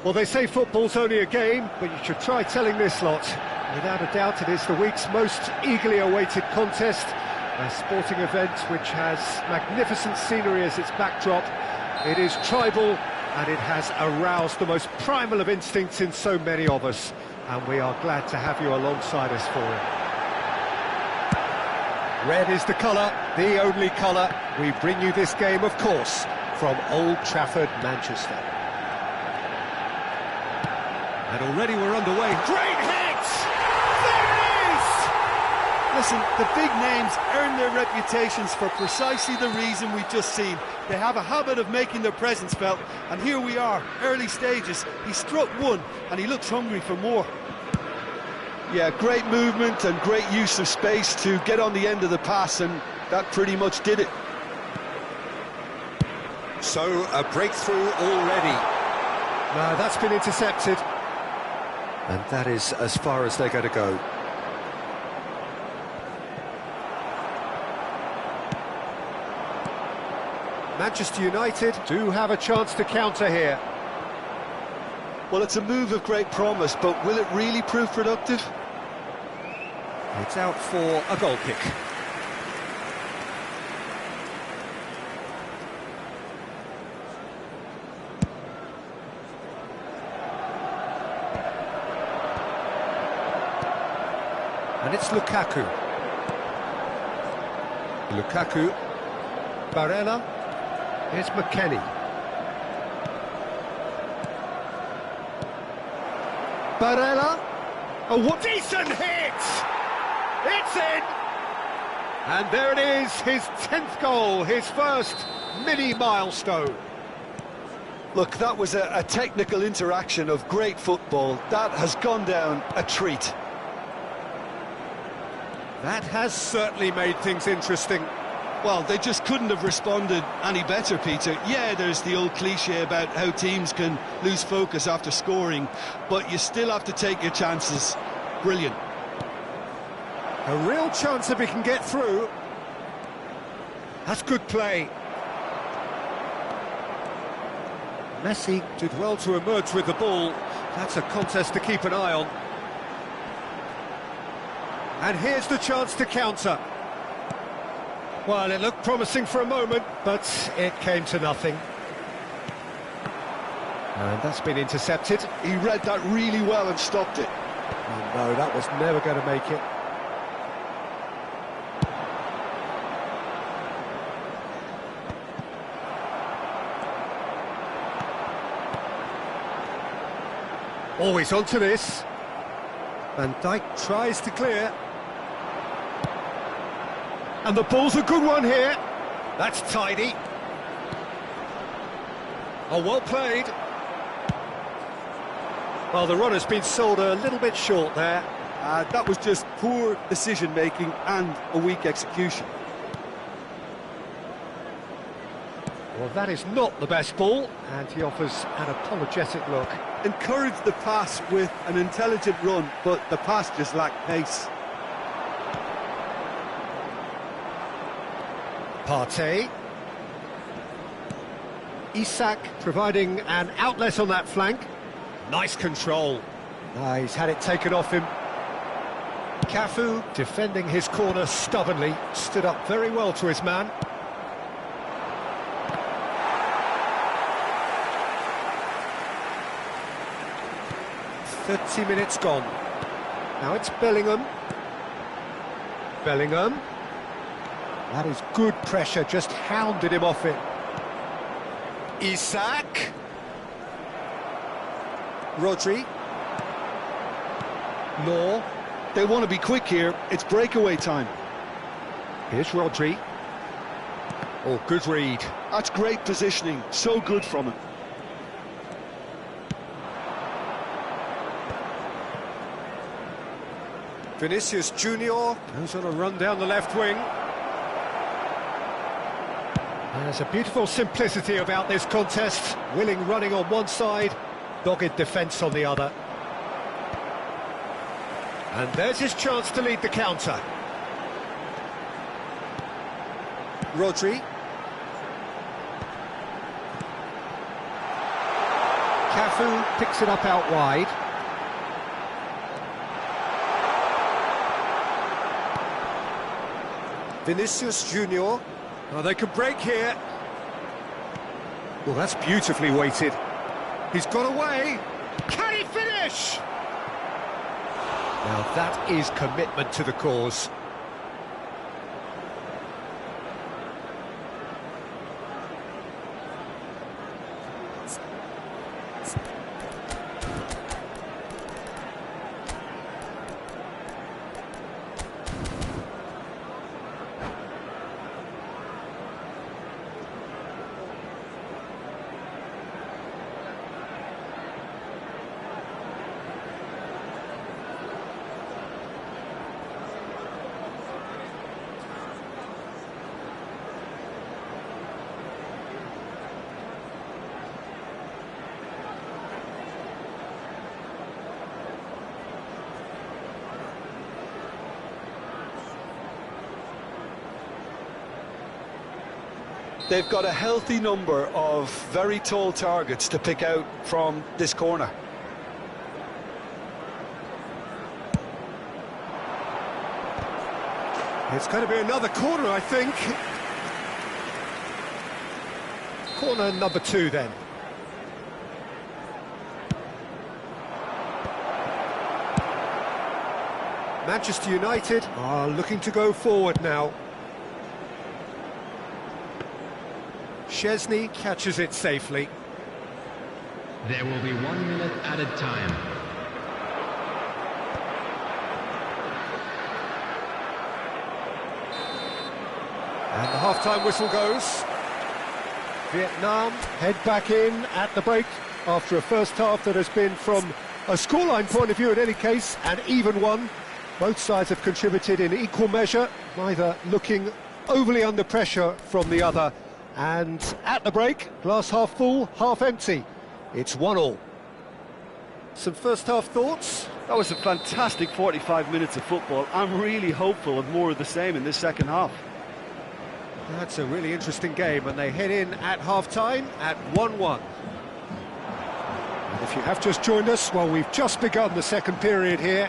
Well, they say football's only a game, but you should try telling this lot. Without a doubt, it is the week's most eagerly awaited contest, a sporting event which has magnificent scenery as its backdrop. It is tribal, and it has aroused the most primal of instincts in so many of us, and we are glad to have you alongside us for it. Red is the colour, the only colour. We bring you this game, of course, from Old Trafford, Manchester. And already we're underway. Great hit! There it is! Listen, the big names earn their reputations for precisely the reason we've just seen. They have a habit of making their presence felt, and here we are, early stages. He struck one, and he looks hungry for more. Yeah, great movement and great use of space to get on the end of the pass, and that pretty much did it. So, a breakthrough already. No, that's been intercepted. And that is as far as they're going to go. Manchester United do have a chance to counter here. Well, it's a move of great promise, but will it really prove productive? It's out for a goal kick. And it's Lukaku. Lukaku. Barella. Here's McKennie. Barella. Oh, what decent hit! It's in! And there it is, his 10th goal, his first mini milestone. Look, that was a technical interaction of great football. That has gone down a treat. That has certainly made things interesting. Well, they just couldn't have responded any better, Peter. Yeah, there's the old cliche about how teams can lose focus after scoring, but you still have to take your chances. Brilliant. A real chance if he can get through. That's good play. Messi did well to emerge with the ball. That's a contest to keep an eye on. And here's the chance to counter. Well, it looked promising for a moment, but it came to nothing. And that's been intercepted. He read that really well and stopped it. Oh no, that was never going to make it. Always onto this. Van Dijk tries to clear. And the ball's a good one here. That's tidy. Oh, well played. Well, the runner's been sold a little bit short there. That was just poor decision-making and a weak execution. Well, that is not the best ball, and he offers an apologetic look. Encouraged the pass with an intelligent run, but the pass just lacked pace. Partey. Isak providing an outlet on that flank. Nice control. He's had it taken off him. Cafu defending his corner stubbornly. Stood up very well to his man. "30 minutes gone. Now it's Bellingham. Bellingham. That is good pressure, just hounded him off it. Isak. Rodri. Law. They want to be quick here. It's breakaway time. Here's Rodri. Oh, good read. That's great positioning. So good from him. Vinicius Junior goes on a run down the left wing. There's a beautiful simplicity about this contest. Willing running on one side, dogged defence on the other. And there's his chance to lead the counter. Rodri. Cafu picks it up out wide. Vinicius Junior. Oh, they could break here. Well, that's beautifully weighted. He's got away. Can he finish? Now that is commitment to the cause. They've got a healthy number of very tall targets to pick out from this corner. It's going to be another corner, I think. Corner number 2, then. Manchester United are looking to go forward now. Szczesny catches it safely. There will be 1 minute added time. And the half-time whistle goes. Vietnam head back in at the break after a first half that has been, from a scoreline point of view in any case, an even one. Both sides have contributed in equal measure, neither looking overly under pressure from the other. And at the break, glass half full, half empty. It's 1-1. Some first half thoughts? That was a fantastic 45 minutes of football. I'm really hopeful of more of the same in this second half. That's a really interesting game, and they head in at half-time at 1-1. And if you have just joined us, well, we've just begun the second period here.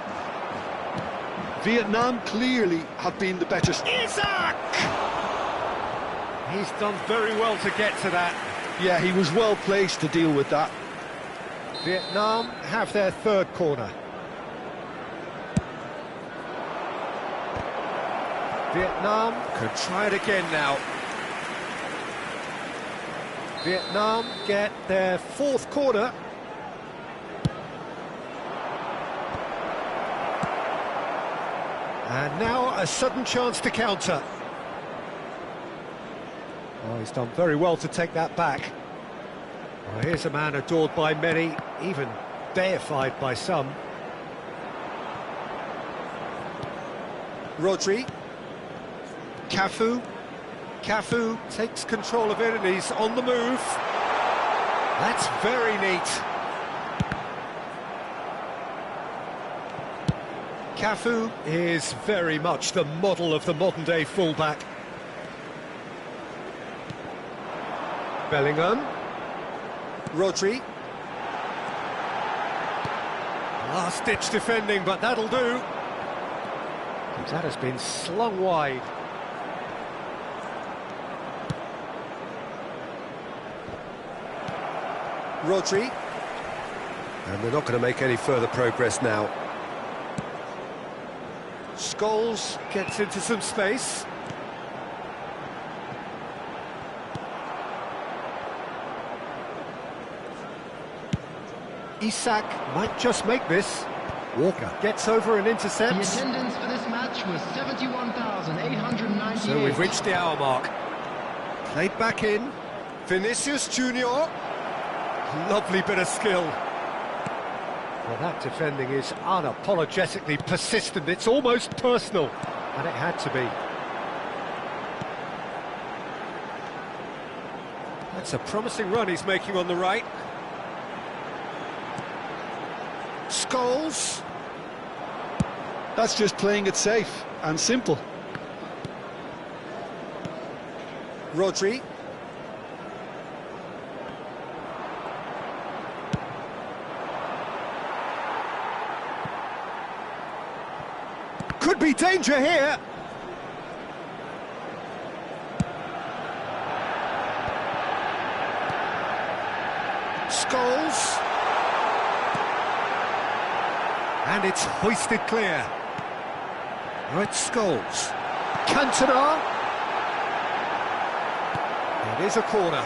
Vietnam clearly have been the better... Isak! He's done very well to get to that. Yeah, he was well placed to deal with that. Vietnam have their third corner. Vietnam can try it again now. Vietnam get their fourth corner. And now a sudden chance to counter. Oh, he's done very well to take that back. Well, here's a man adored by many, even deified by some. Rodri. Cafu. Cafu takes control of it and he's on the move. That's very neat. Cafu is very much the model of the modern-day fullback. Bellingham. Rodri. Last-ditch defending, but that'll do. That has been slung wide. Rodri. And they're not going to make any further progress now. Scholes gets into some space. Isak might just make this. Walker gets over and intercepts. The attendance for this match was 71,898. So we've reached the hour mark. Played back in. Vinicius Junior. Lovely bit of skill. Well, that defending is unapologetically persistent. It's almost personal, and it had to be. That's a promising run he's making on the right. Scholes. That's just playing it safe and simple. Rodri. Could be danger here. Scholes. And it's hoisted clear. Now it's Scholes. Cantona. It is a corner.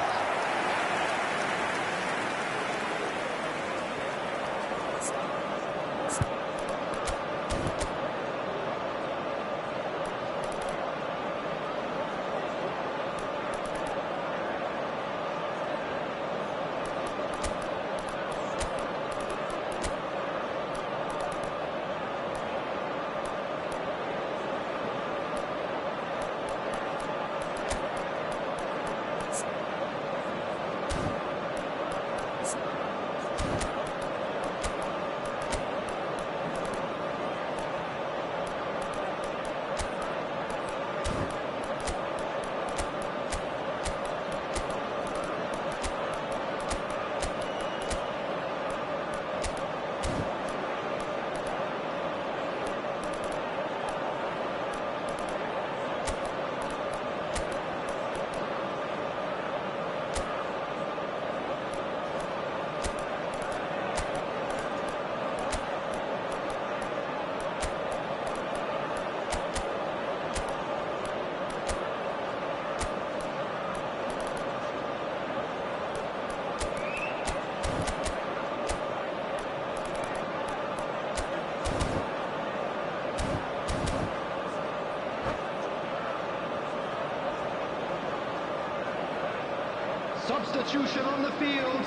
Substitution on the field.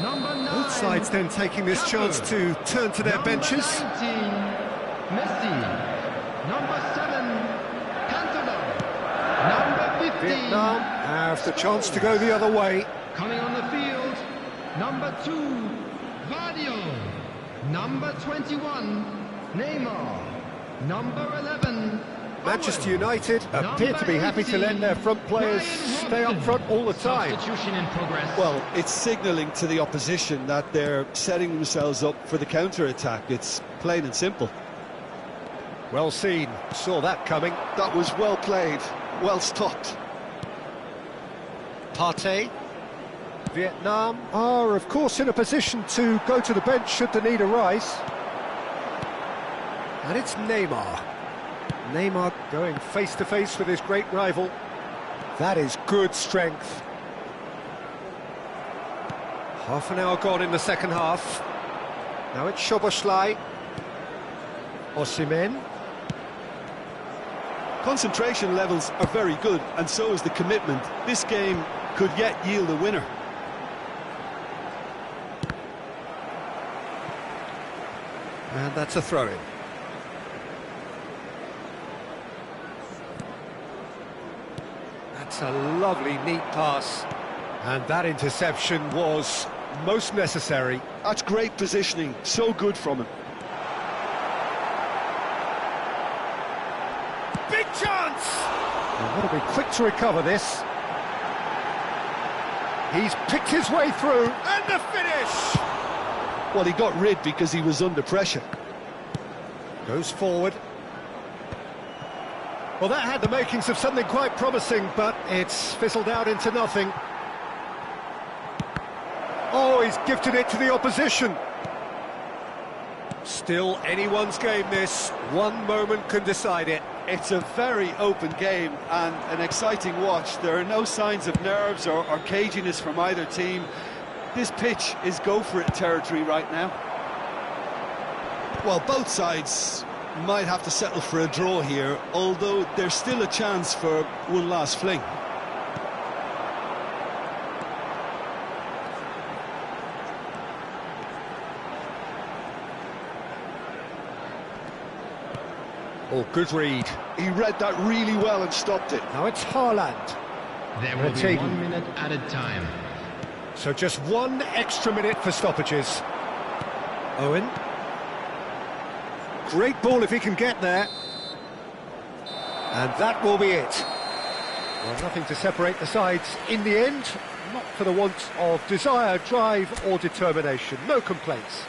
Number 9. Both sides then taking this chance to turn to their benches. Number 19, Messi. Number 7, Cantona. Number 15. Vietnam have the chance to go the other way. Coming on the field. Number 2, Vadio. Number 21, Neymar. Number 11. Manchester United appear to be happy to let their front players stay up front all the time. Substitution in progress. Well, it's signalling to the opposition that they're setting themselves up for the counter-attack. It's plain and simple. Well seen, saw that coming. That was well played, well stopped. Potw. Vietnam are, of course, in a position to go to the bench should the need arise. And it's Neymar. Neymar going face-to-face with his great rival. That is good strength. Half an hour gone in the second half. Now it's Szoboszlai. Osimhen. Concentration levels are very good, and so is the commitment. This game could yet yield a winner. And that's a throw-in. That's a lovely, neat pass. And that interception was most necessary. That's great positioning, so good from him. Big chance! They've got to be quick to recover this. He's picked his way through, and the finish! Well, he got rid because he was under pressure. Goes forward. Well, that had the makings of something quite promising, but it's fizzled out into nothing. Oh, he's gifted it to the opposition. Still anyone's game, this. One moment can decide it. It's a very open game and an exciting watch. There are no signs of nerves or caginess from either team. This pitch is go-for-it territory right now. Well, both sides might have to settle for a draw here, although there's still a chance for one last fling. Oh, good read. He read that really well and stopped it. Now it's Haaland. There will be 1 minute added time. So just one extra minute for stoppages. Owen. Great ball if he can get there. And that will be it. Well, nothing to separate the sides in the end. Not for the want of desire, drive or determination. No complaints.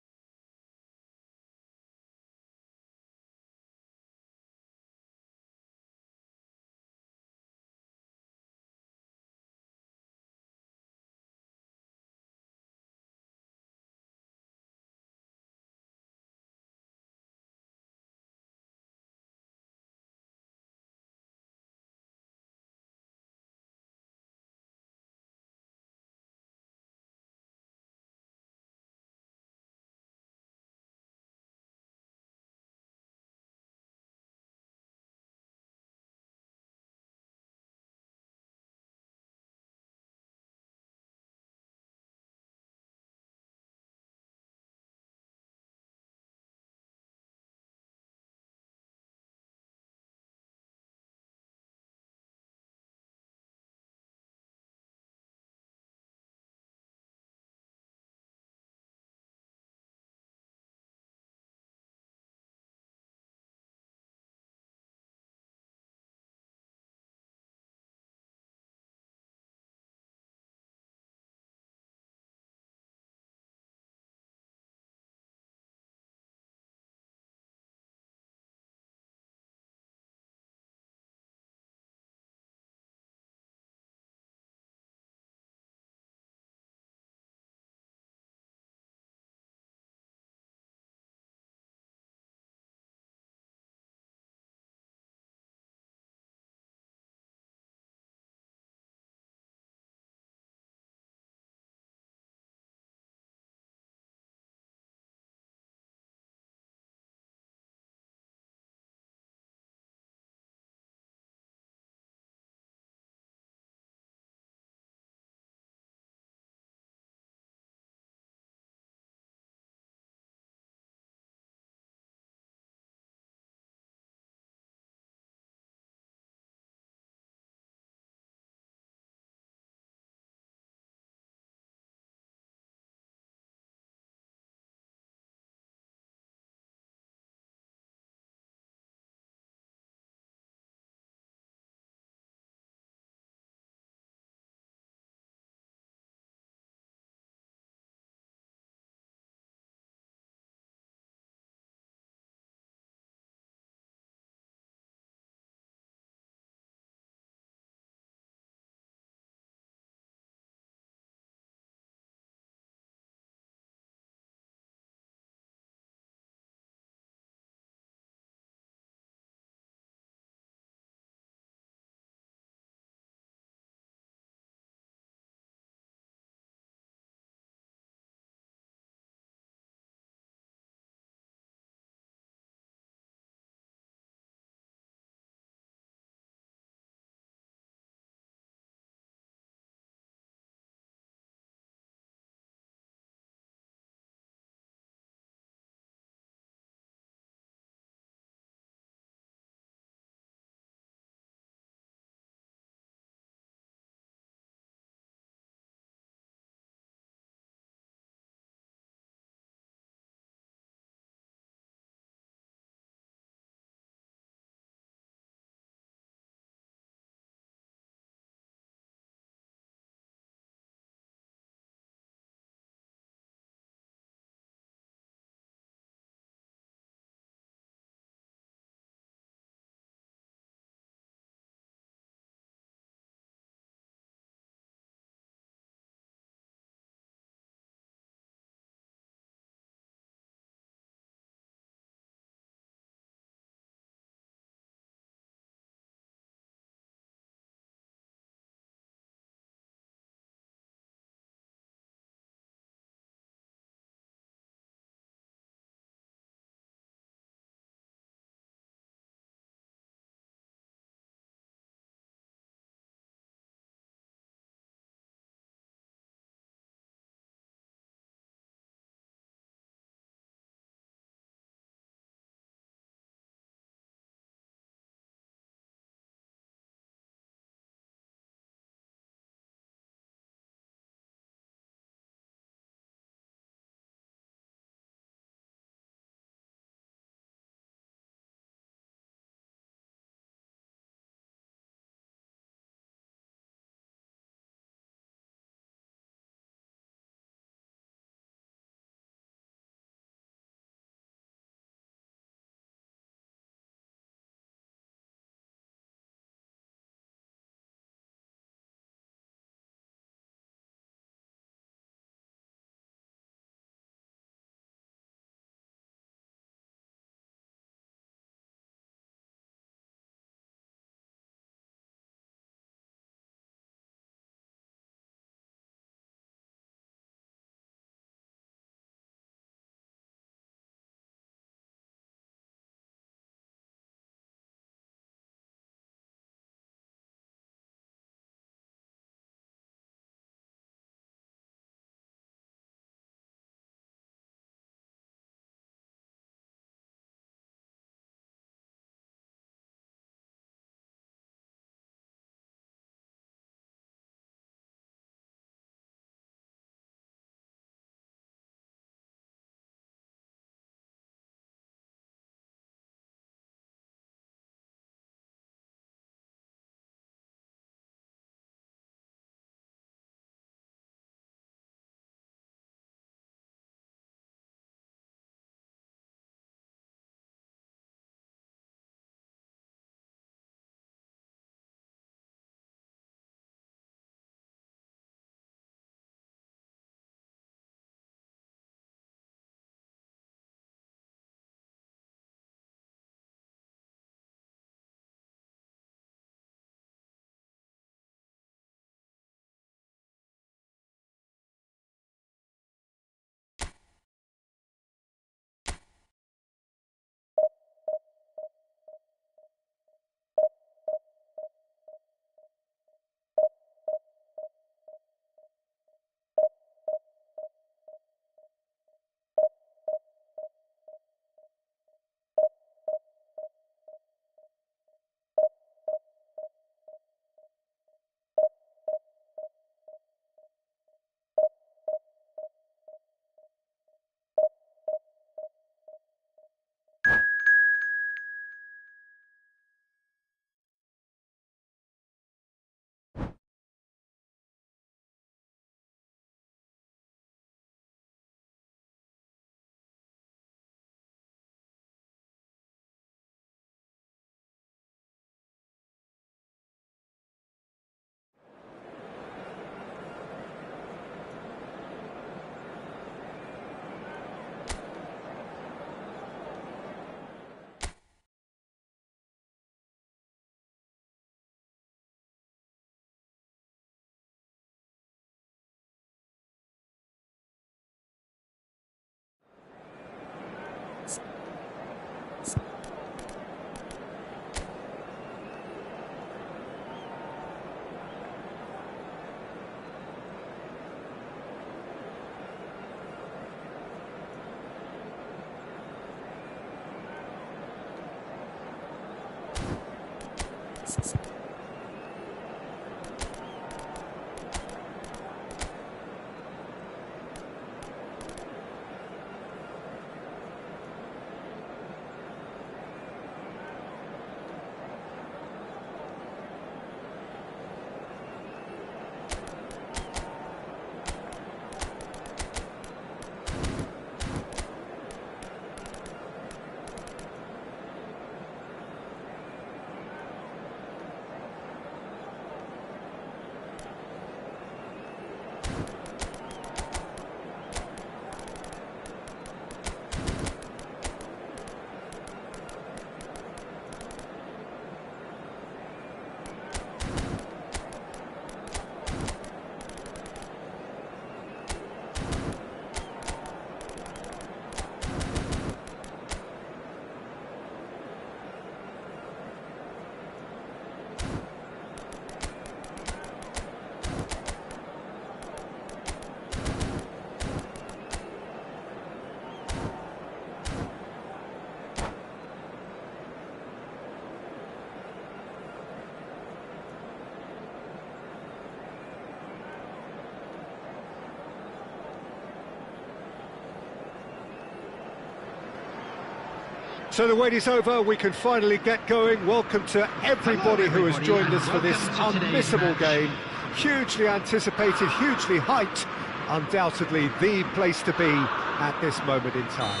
So the wait is over, we can finally get going. Welcome to everybody who has joined us for this unmissable game. Hugely anticipated, hugely hyped. Undoubtedly the place to be at this moment in time.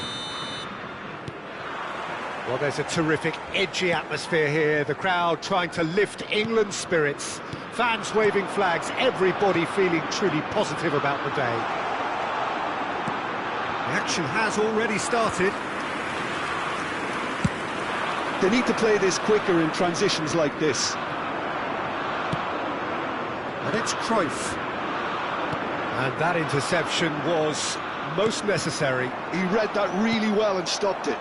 Well, there's a terrific, edgy atmosphere here. The crowd trying to lift England's spirits. Fans waving flags, everybody feeling truly positive about the day. The action has already started. They need to play this quicker in transitions like this. And it's Cruyff. And that interception was most necessary. He read that really well and stopped it.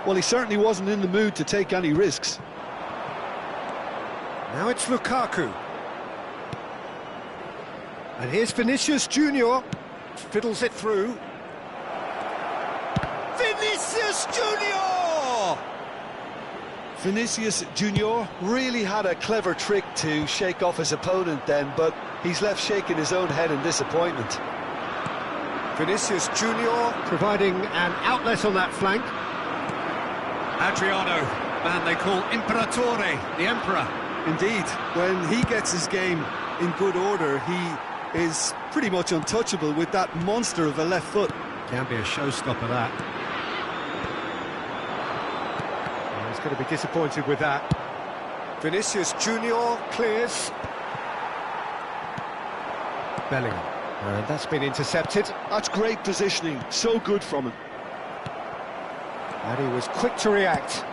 Well, he certainly wasn't in the mood to take any risks. Now it's Lukaku. And here's Vinicius Junior. Fiddles it through. Vinicius Junior! Vinicius Junior really had a clever trick to shake off his opponent then, but he's left shaking his own head in disappointment. Vinicius Junior providing an outlet on that flank. Adriano, man they call Imperatore, the Emperor. Indeed, when he gets his game in good order, he is pretty much untouchable with that monster of a left foot. Can be a showstopper, that. Well, he's going to be disappointed with that. Vinicius Junior clears. Bellingham. And that's been intercepted. That's great positioning, so good from him. And he was quick to react.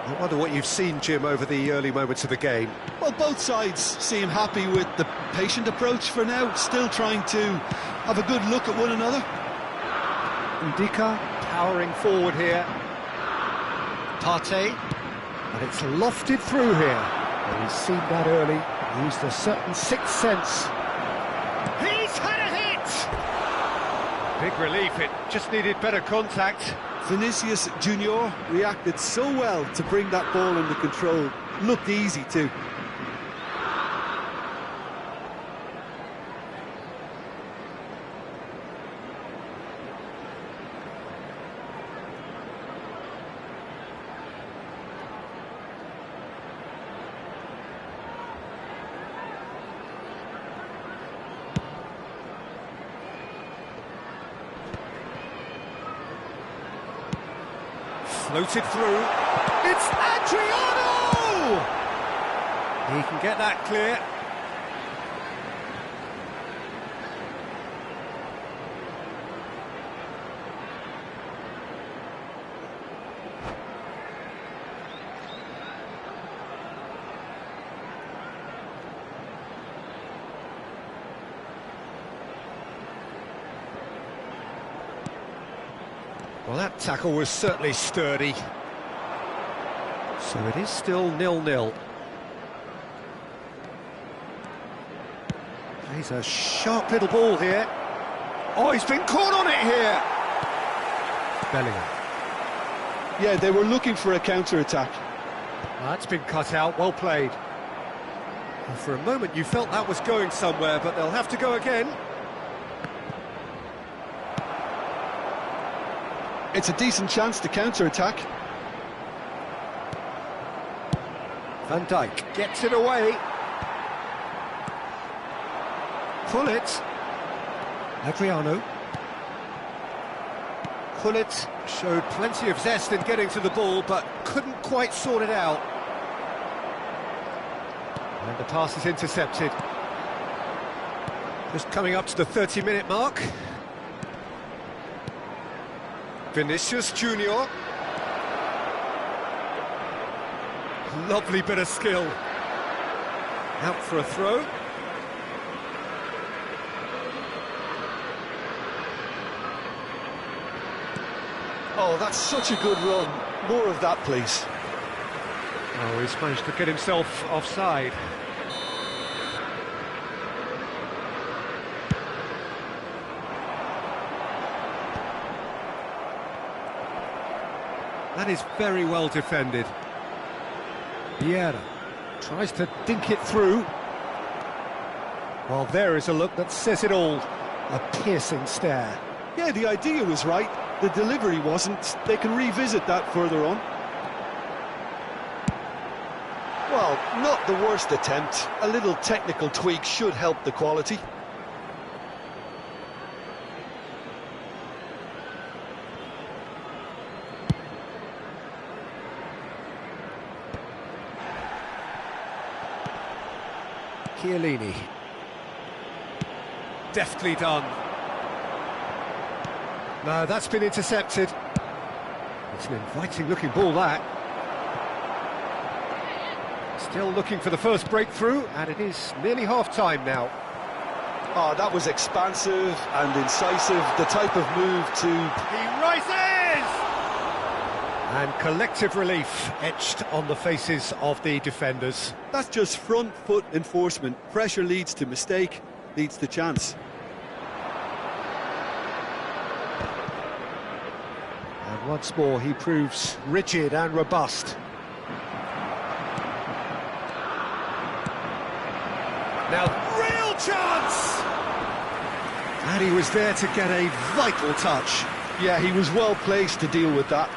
I wonder what you've seen, Jim, over the early moments of the game. Well, both sides seem happy with the patient approach for now, still trying to have a good look at one another. Ndika powering forward here. Partey. And it's lofted through here. And he's seen that early, used a certain sixth sense. He's had a hit! Big relief, it just needed better contact. Vinicius Junior reacted so well to bring that ball under control. Looked easy too. Floated through. It's Adriano! He can get that clear. Well, that tackle was certainly sturdy. So it is still 0-0. He's a sharp little ball here. Oh, he's been caught on it here. Bellingham. Yeah, they were looking for a counter-attack. Well, that's been cut out, well played. Well, for a moment you felt that was going somewhere, but they'll have to go again. It's a decent chance to counter-attack. Van Dijk gets it away. Gullit. Adriano. Gullit showed plenty of zest in getting to the ball, but couldn't quite sort it out. And the pass is intercepted. Just coming up to the 30-minute mark. Vinicius Junior. Lovely bit of skill. Out for a throw. Oh, that's such a good run. More of that, please. Oh, he's managed to get himself offside. That is very well defended. Vieira tries to dink it through. Well, there is a look that says it all. A piercing stare. Yeah, the idea was right, the delivery wasn't. They can revisit that further on. Well, not the worst attempt. A little technical tweak should help the quality. Chiellini. Deftly done. No, that's been intercepted. It's an inviting looking ball, that. Still looking for the first breakthrough, and it is nearly half-time now. Oh, that was expansive and incisive, the type of move to... He rises! And collective relief etched on the faces of the defenders. That's just front foot enforcement. Pressure leads to mistake, leads to chance. And once more he proves rigid and robust. Now, real chance! And he was there to get a vital touch. Yeah, he was well placed to deal with that.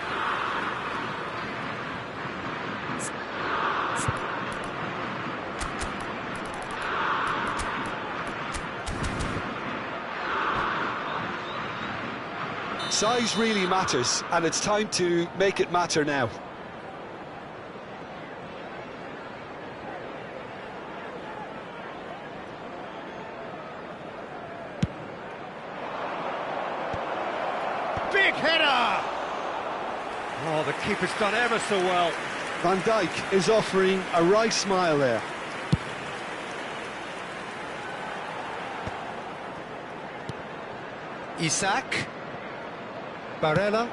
Size really matters, and it's time to make it matter now. Big header! Oh, the keeper's done ever so well. Van Dijk is offering a wry smile there. Isak. Barella.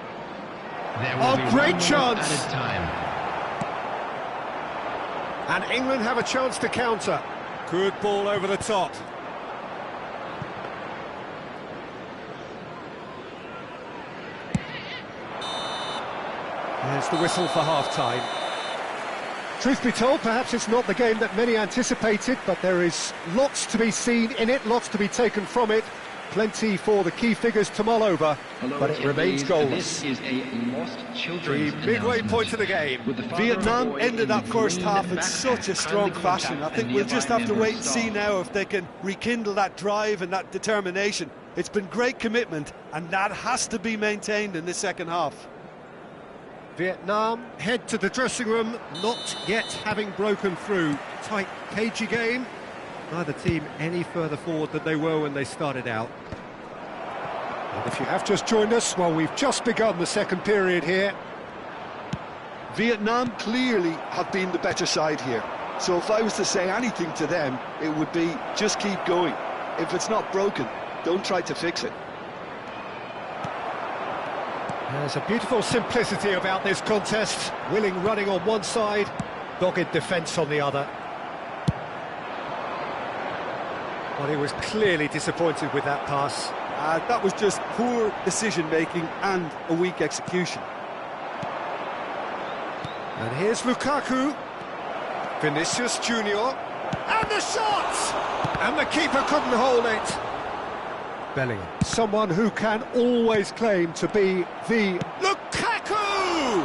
There will be Great 1 minute chance! added time. And England have a chance to counter. Good ball over the top. There's the whistle for half-time. Truth be told, perhaps it's not the game that many anticipated, but there is lots to be seen in it, lots to be taken from it. Plenty for the key figures to mull over, but it remains goalless. This is a lost children's The midway point of the game. Vietnam ended that first half in such a strong fashion. I think we'll just have to wait and see now if they can rekindle that drive and that determination. It's been great commitment, and that has to be maintained in the second half. Vietnam head to the dressing room, not yet having broken through. Tight, cagey game. Neither team any further forward than they were when they started out. And if you have just joined us, well, we've just begun the second period here. Vietnam clearly have been the better side here. So if I was to say anything to them, it would be just keep going. If it's not broken, don't try to fix it. There's a beautiful simplicity about this contest. Willing running on one side, dogged defence on the other. Well, he was clearly disappointed with that pass. That was just poor decision-making and a weak execution. And here's Lukaku. Vinicius Junior. And the shot! And the keeper couldn't hold it. Bellingham, someone who can always claim to be the Lukaku!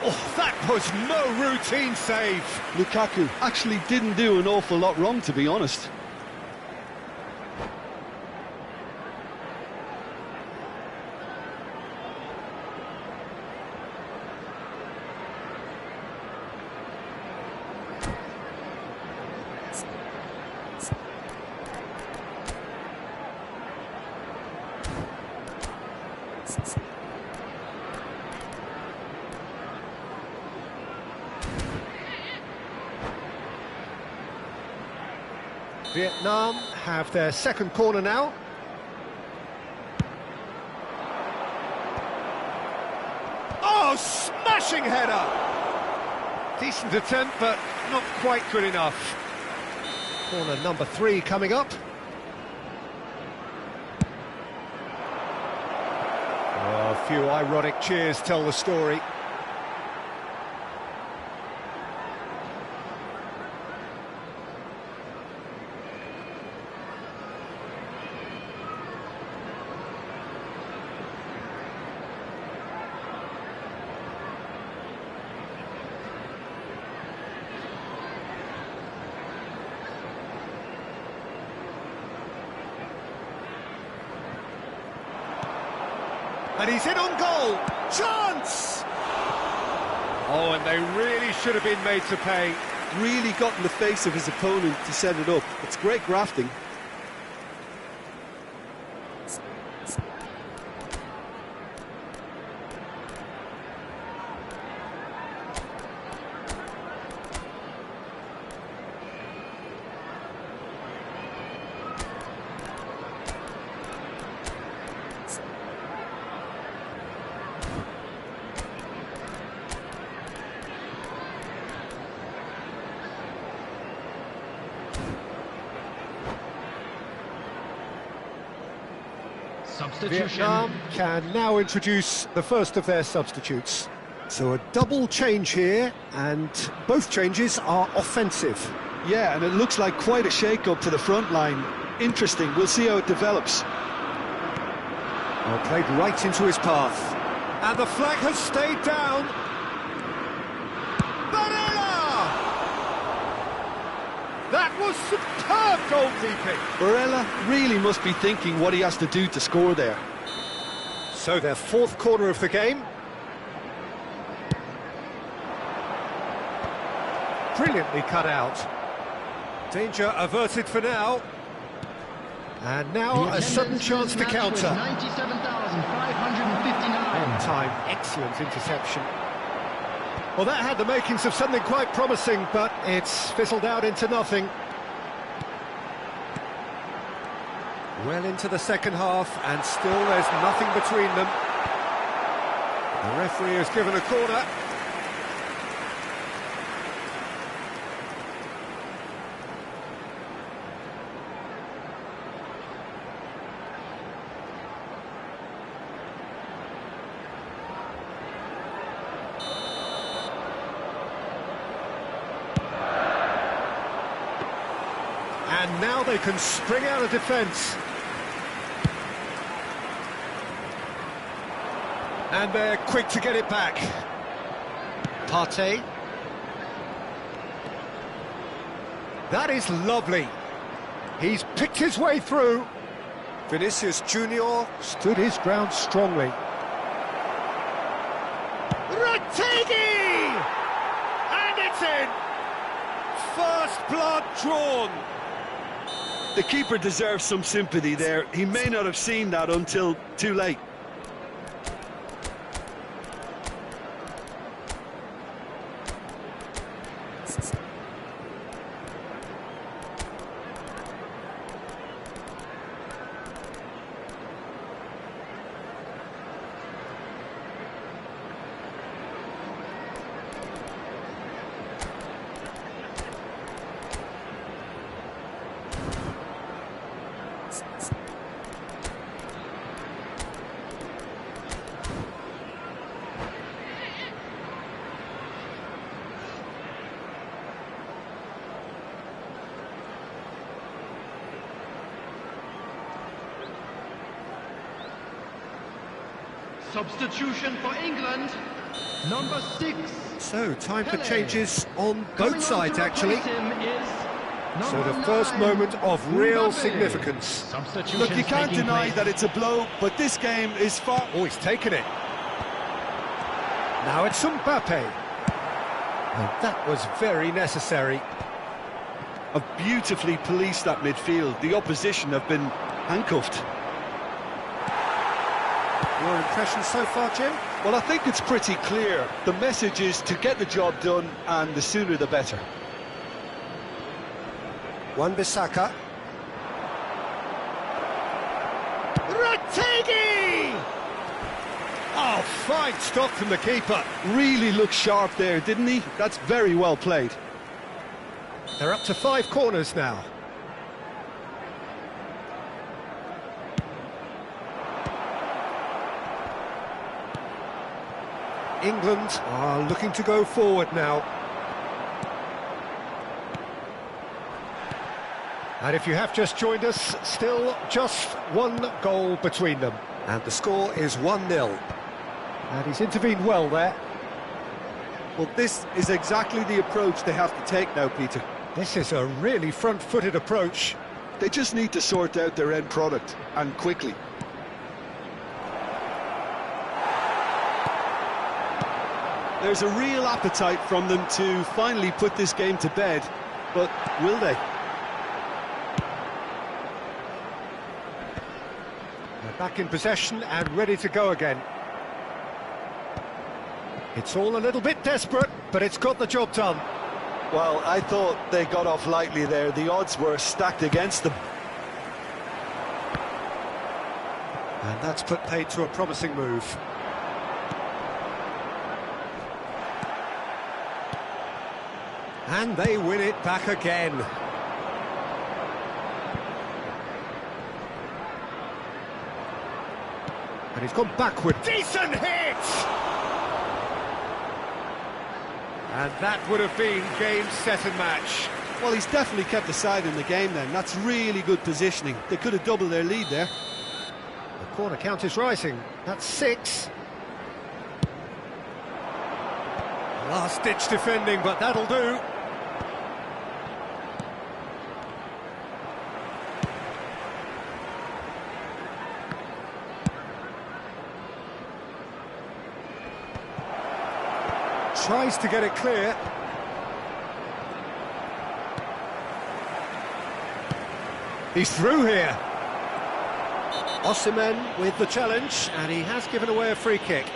Oh, that was no routine save. Lukaku actually didn't do an awful lot wrong, to be honest. Vietnam have their second corner now. Oh, smashing header! Decent attempt, but not quite good enough. Corner number 3 coming up. Oh, a few ironic cheers tell the story. And he's in on goal. Chance! Oh, and they really should have been made to pay. Really got in the face of his opponent to set it up. It's great grafting. Substitution. Vietnam can now introduce the first of their substitutes. So a double change here, and both changes are offensive. Yeah, and it looks like quite a shake-up to the front line. Interesting, we'll see how it develops. Oh, played right into his path. And the flag has stayed down. Barella! That was superb goalkeeping. Barella really must be thinking what he has to do to score there. So their fourth corner of the game. Brilliantly cut out. Danger averted for now. And now a sudden chance to counter. 97,559. On time, excellent interception. Well, that had the makings of something quite promising, but it's fizzled out into nothing. Well into the second half, and still there's nothing between them. The referee has given a corner. And now they can spring out of defence. And they're quick to get it back. Potw. That is lovely. He's picked his way through. Vinicius Junior stood his ground strongly. Rategi! And it's in! First blood drawn. The keeper deserves some sympathy there. He may not have seen that until too late. Substitution for England, number 6. So, time for Pele. changes on Coming both on sides, to actually. replace him is So number the first 9, moment of real Mbappe. significance. Substitutions Look, you can't taking deny place. that it's a blow, but this game is far... Oh, he's taken it. Now it's Mbappe. And that was very necessary. have beautifully policed that midfield. The opposition have been handcuffed. Your impression so far, Jim? Well, I think it's pretty clear. The message is to get the job done, and the sooner the better. Wan-Bissaka. Rategi! Oh, fine stop from the keeper. Really looked sharp there, didn't he? That's very well played. They're up to 5 corners now. England are looking to go forward now. And if you have just joined us, still just 1 goal between them. And the score is 1-0. And he's intervened well there. Well, this is exactly the approach they have to take now, Peter. This is a really front-footed approach. They just need to sort out their end product, and quickly. There's a real appetite from them to finally put this game to bed, but will they? They're back in possession and ready to go again. It's all a little bit desperate, but it's got the job done. Well, I thought they got off lightly there. The odds were stacked against them. And that's put paid to a promising move. And they win it back again. And he's gone backward. Decent hit! And that would have been game, set and match. Well, he's definitely kept the side in the game then. That's really good positioning. They could have doubled their lead there. The corner count is rising. That's 6. Last-ditch defending, but that'll do. Tries to get it clear. He's through here. Osimhen with the challenge, and he has given away a free kick.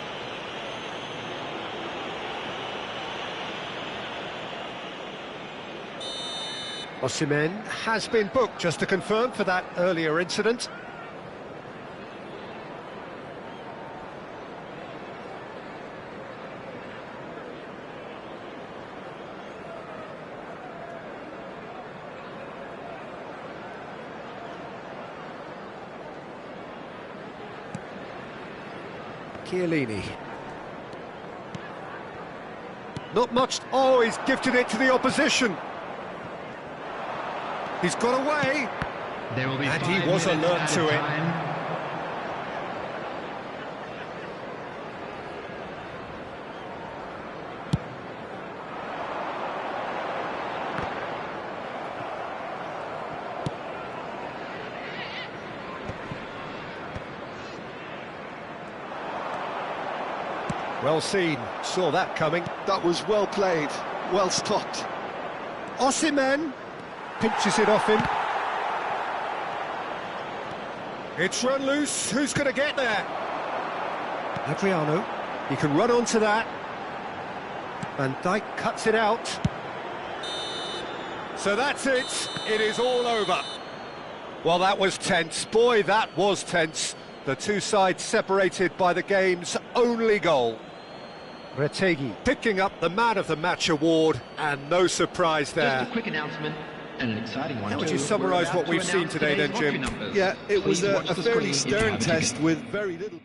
Osimhen has been booked, just to confirm, for that earlier incident. Chiellini. Not much. Oh, he's gifted it to the opposition. He's got away. There will be And 5 he was minutes alert added to it. time. Well seen. Saw that coming. That was well played, well stopped. Osimhen pinches it off him. It's run loose. Who's going to get there? Adriano. He can run onto that. Van Dijk cuts it out. So that's it. It is all over. Well, that was tense. Boy, that was tense. The two sides separated by the game's only goal. Retegi picking up the Man of the Match award, and no surprise there. Just a quick announcement, and an exciting one. How would too. you summarise We're what we've about to seen announce today then, today's Jim? lottery numbers. Yeah, it was Please a watch the fairly screen if you stern have a test ticket. with very little...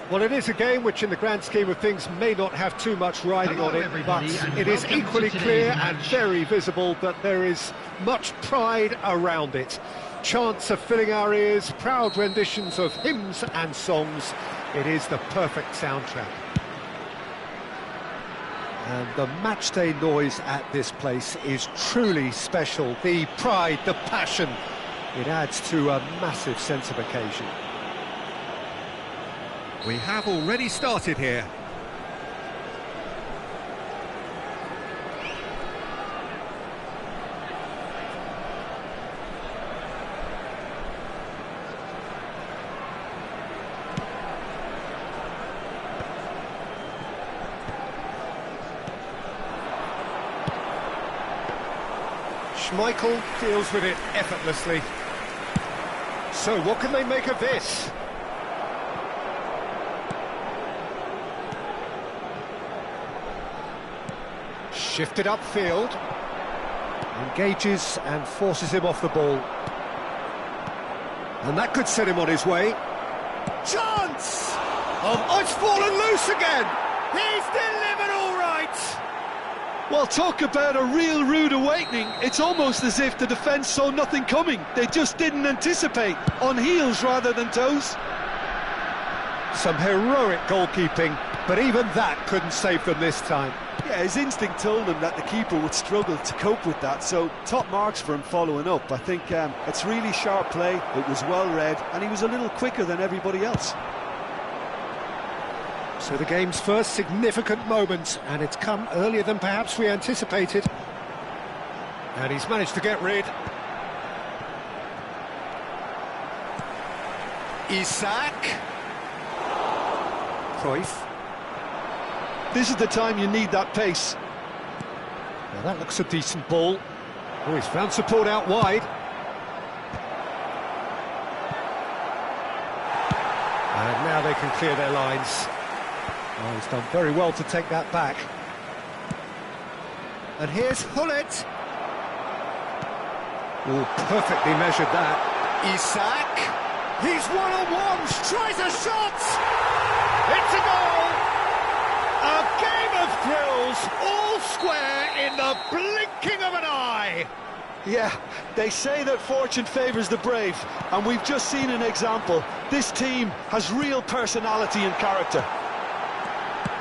Well, it is a game which in the grand scheme of things may not have too much riding on it, but it is equally clear and very visible that there is much pride around it. Chants are filling our ears, proud renditions of hymns and songs. It is the perfect soundtrack. And the matchday noise at this place is truly special. The pride, the passion, it adds to a massive sense of occasion. We have already started here. Schmeichel deals with it effortlessly. So what can they make of this? Shifted upfield, engages and forces him off the ball. And that could set him on his way. Chance! Oh, it's fallen loose again! He's delivered all right! Well, talk about a real rude awakening. It's almost as if the defence saw nothing coming. They just didn't anticipate, on heels rather than toes. Some heroic goalkeeping, but even that couldn't save them this time. Yeah, his instinct told him that the keeper would struggle to cope with that, so top marks for him following up. I think it's really sharp play, it was well read, and he was a little quicker than everybody else. So the game's first significant moment, and it's come earlier than perhaps we anticipated. And he's managed to get rid. Isak. Cruyff. This is the time you need that pace. Well, that looks a decent ball. Oh, he's found support out wide. And now they can clear their lines. Oh, he's done very well to take that back. And here's Hullet. Oh, perfectly measured that. Isak. He's one-on-one, tries a shot. It's a goal. A game of thrills, all square in the blinking of an eye. Yeah, they say that fortune favours the brave, and we've just seen an example. This team has real personality and character.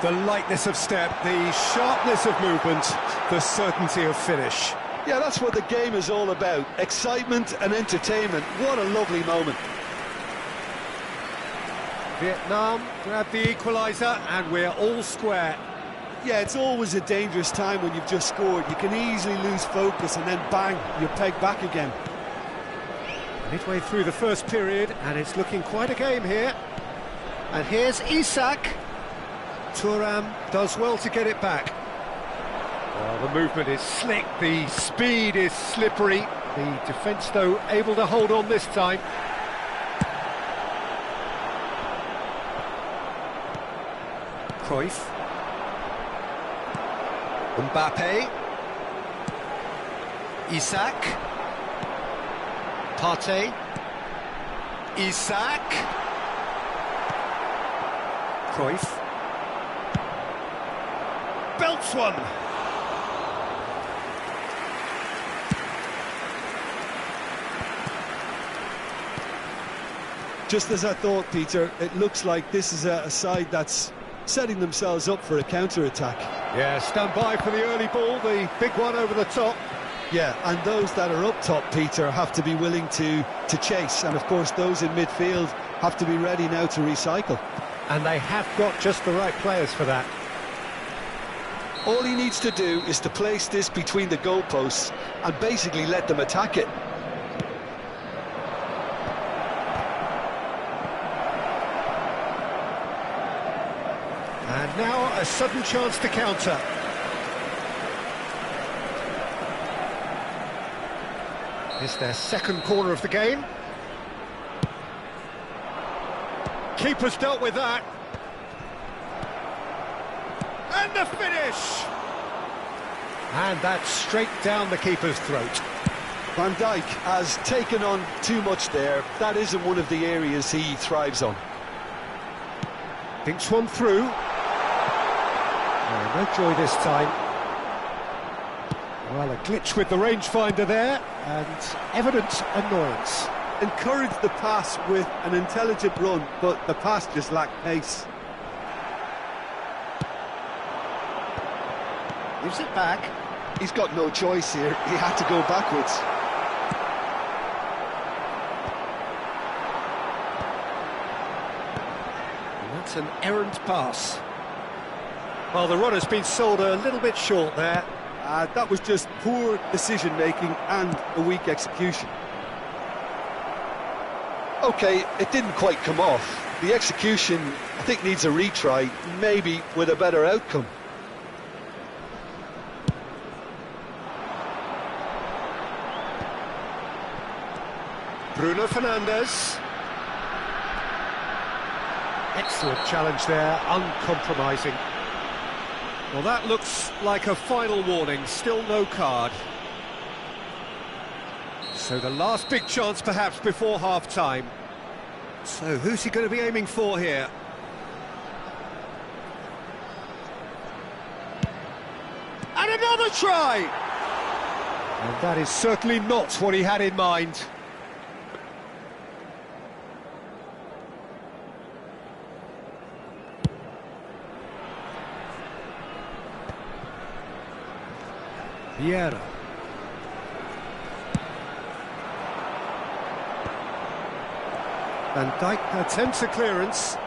The lightness of step, the sharpness of movement, the certainty of finish. Yeah, that's what the game is all about. Excitement and entertainment. What a lovely moment. Vietnam grab the equaliser and we're all square. Yeah, it's always a dangerous time when you've just scored. You can easily lose focus and then bang, you're pegged back again. Midway through the first period and it's looking quite a game here. And here's Isak. Thuram does well to get it back. Well, the movement is slick, the speed is slippery. The defence, though, able to hold on this time. Cruyff. Mbappe. Isak. Partey. Isak. Cruyff. Belts one. Just as I thought, Peter, it looks like this is a side that's setting themselves up for a counter-attack. Yeah, stand by for the early ball, the big one over the top. Yeah, and those that are up top, Peter, have to be willing to chase. And, of course, those in midfield have to be ready now to recycle. And they have got just the right players for that. All he needs to do is to place this between the goalposts and basically let them attack it. And now a sudden chance to counter. It's their second corner of the game. Keeper's dealt with that. And the finish! And that's straight down the keeper's throat. Van Dijk has taken on too much there. That isn't one of the areas he thrives on. Thinks one through. Oh, no joy this time. Well, a glitch with the rangefinder there, and evident annoyance. Encouraged the pass with an intelligent run, but the pass just lacked pace. Gives it back. He's got no choice here. He had to go backwards. And that's an errant pass. Well, the runner's been sold a little bit short there. That was just poor decision-making and a weak execution. OK, it didn't quite come off. The execution, I think, needs a retry, maybe with a better outcome. Bruno Fernandes. Excellent challenge there, uncompromising. Well, that looks like a final warning, still no card. So the last big chance perhaps before half-time. So who's he going to be aiming for here? And another try! And that is certainly not what he had in mind. Vieira. Van Dijk attempts a clearance.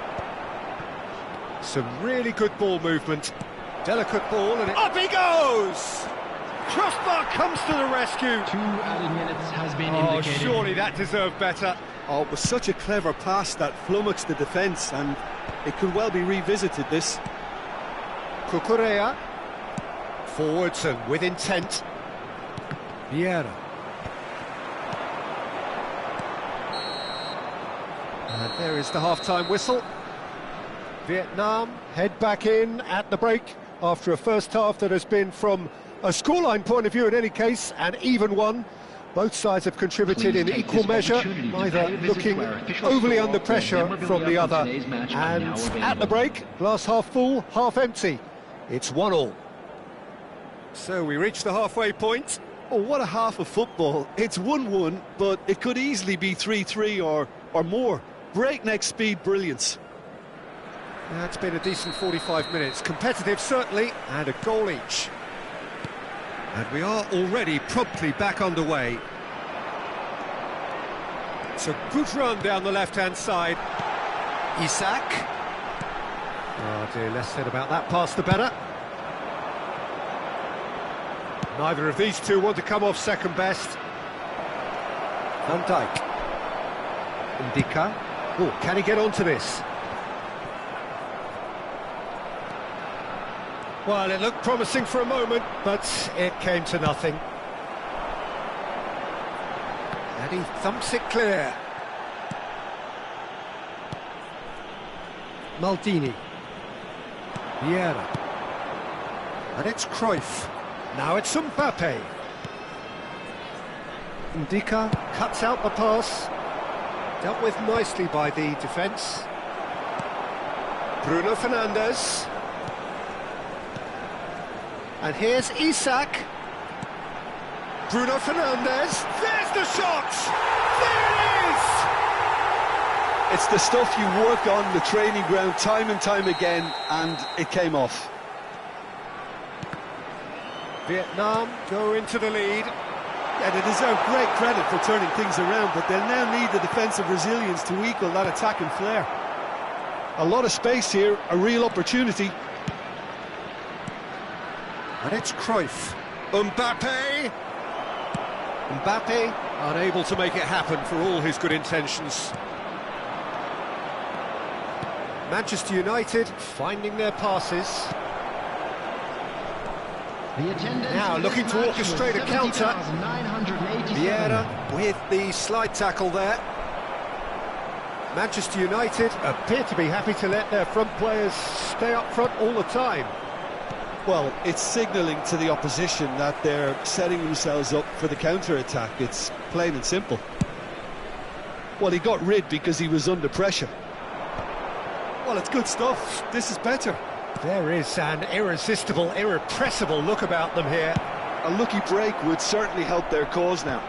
Some really good ball movement. Delicate ball and up he goes! Crossbar comes to the rescue. 2 added minutes has been indicated. Surely that deserved better. Oh, it was such a clever pass that flummoxed the defence, and it could well be revisited, this. Cucurella. Forwards and with intent. Vieira. And there is the half-time whistle. Vietnam head back in at the break after a first half that has been, from a scoreline point of view in any case, an even one. Both sides have contributed in equal measure, neither looking overly under pressure from the other. And at the break, glass half full, half empty. It's 1-1. So we reach the halfway point. Oh, what a half of football. It's 1-1, but it could easily be 3-3 or more. Breakneck speed brilliance. That's been a decent 45 minutes. Competitive, certainly, and a goal each. And we are already promptly back underway. It's a good run down the left-hand side. Isak. Oh dear, less said about that pass the better. Neither of these two want to come off second best. Van Dijk. Ndika. Oh, can he get onto this? Well, it looked promising for a moment, but it came to nothing. And he thumps it clear. Maldini. Vieira. And it's Cruyff. Now it's Mbappe. Ndika cuts out the pass. Dealt with nicely by the defence. Bruno Fernandes. And here's Isak. Bruno Fernandes. There's the shot! There it is! It's the stuff you work on the training ground time and time again, and it came off. Vietnam go into the lead. Yeah, they deserve great credit for turning things around, but they'll now need the defensive resilience to equal that attacking flair. A lot of space here, a real opportunity. And it's Cruyff. Mbappe! Mbappe unable to make it happen for all his good intentions. Manchester United finding their passes. Now looking to orchestrate a counter. Vieira with the slide tackle there. Manchester United appear to be happy to let their front players stay up front all the time. Well, it's signalling to the opposition that they're setting themselves up for the counter-attack. It's plain and simple. Well, he got rid because he was under pressure. Well, it's good stuff. This is better. There is an irresistible, irrepressible look about them here. A lucky break would certainly help their cause now.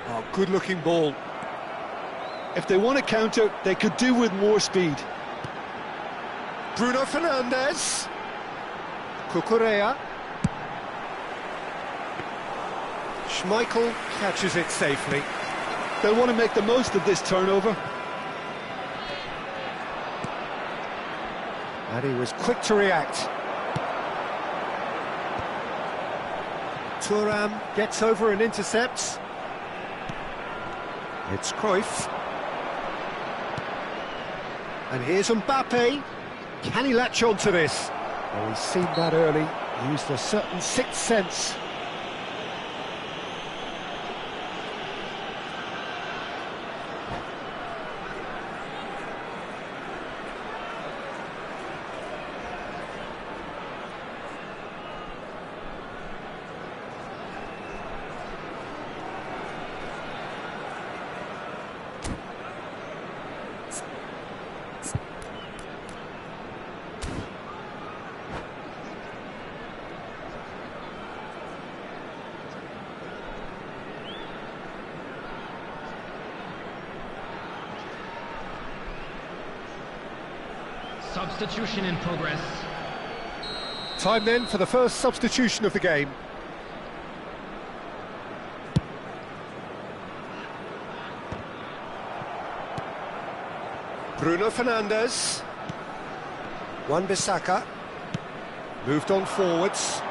Oh, good-looking ball. If they want to counter, they could do with more speed. Bruno Fernandes. Cucurella. Schmeichel catches it safely. They'll want to make the most of this turnover. And he was quick to react. Thuram gets over and intercepts. It's Cruyff. And here's Mbappe. Can he latch on to this? Well, he's seen that early. He used a certain sixth sense. Substitution in progress. Time then for the first substitution of the game. Bruno Fernandes. Wan-Bissaka. Moved on forwards.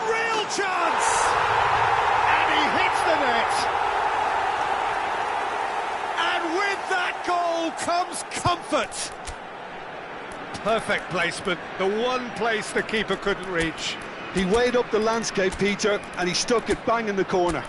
Real chance! And he hits the net! And with that goal comes comfort! Perfect placement, the one place the keeper couldn't reach. He weighed up the landscape, Peter, and he stuck it bang in the corner.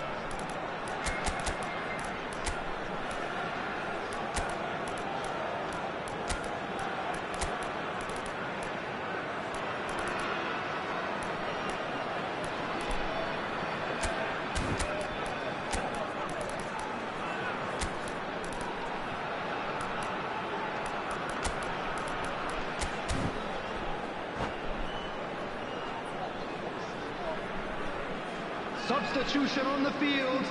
Substitution on the field,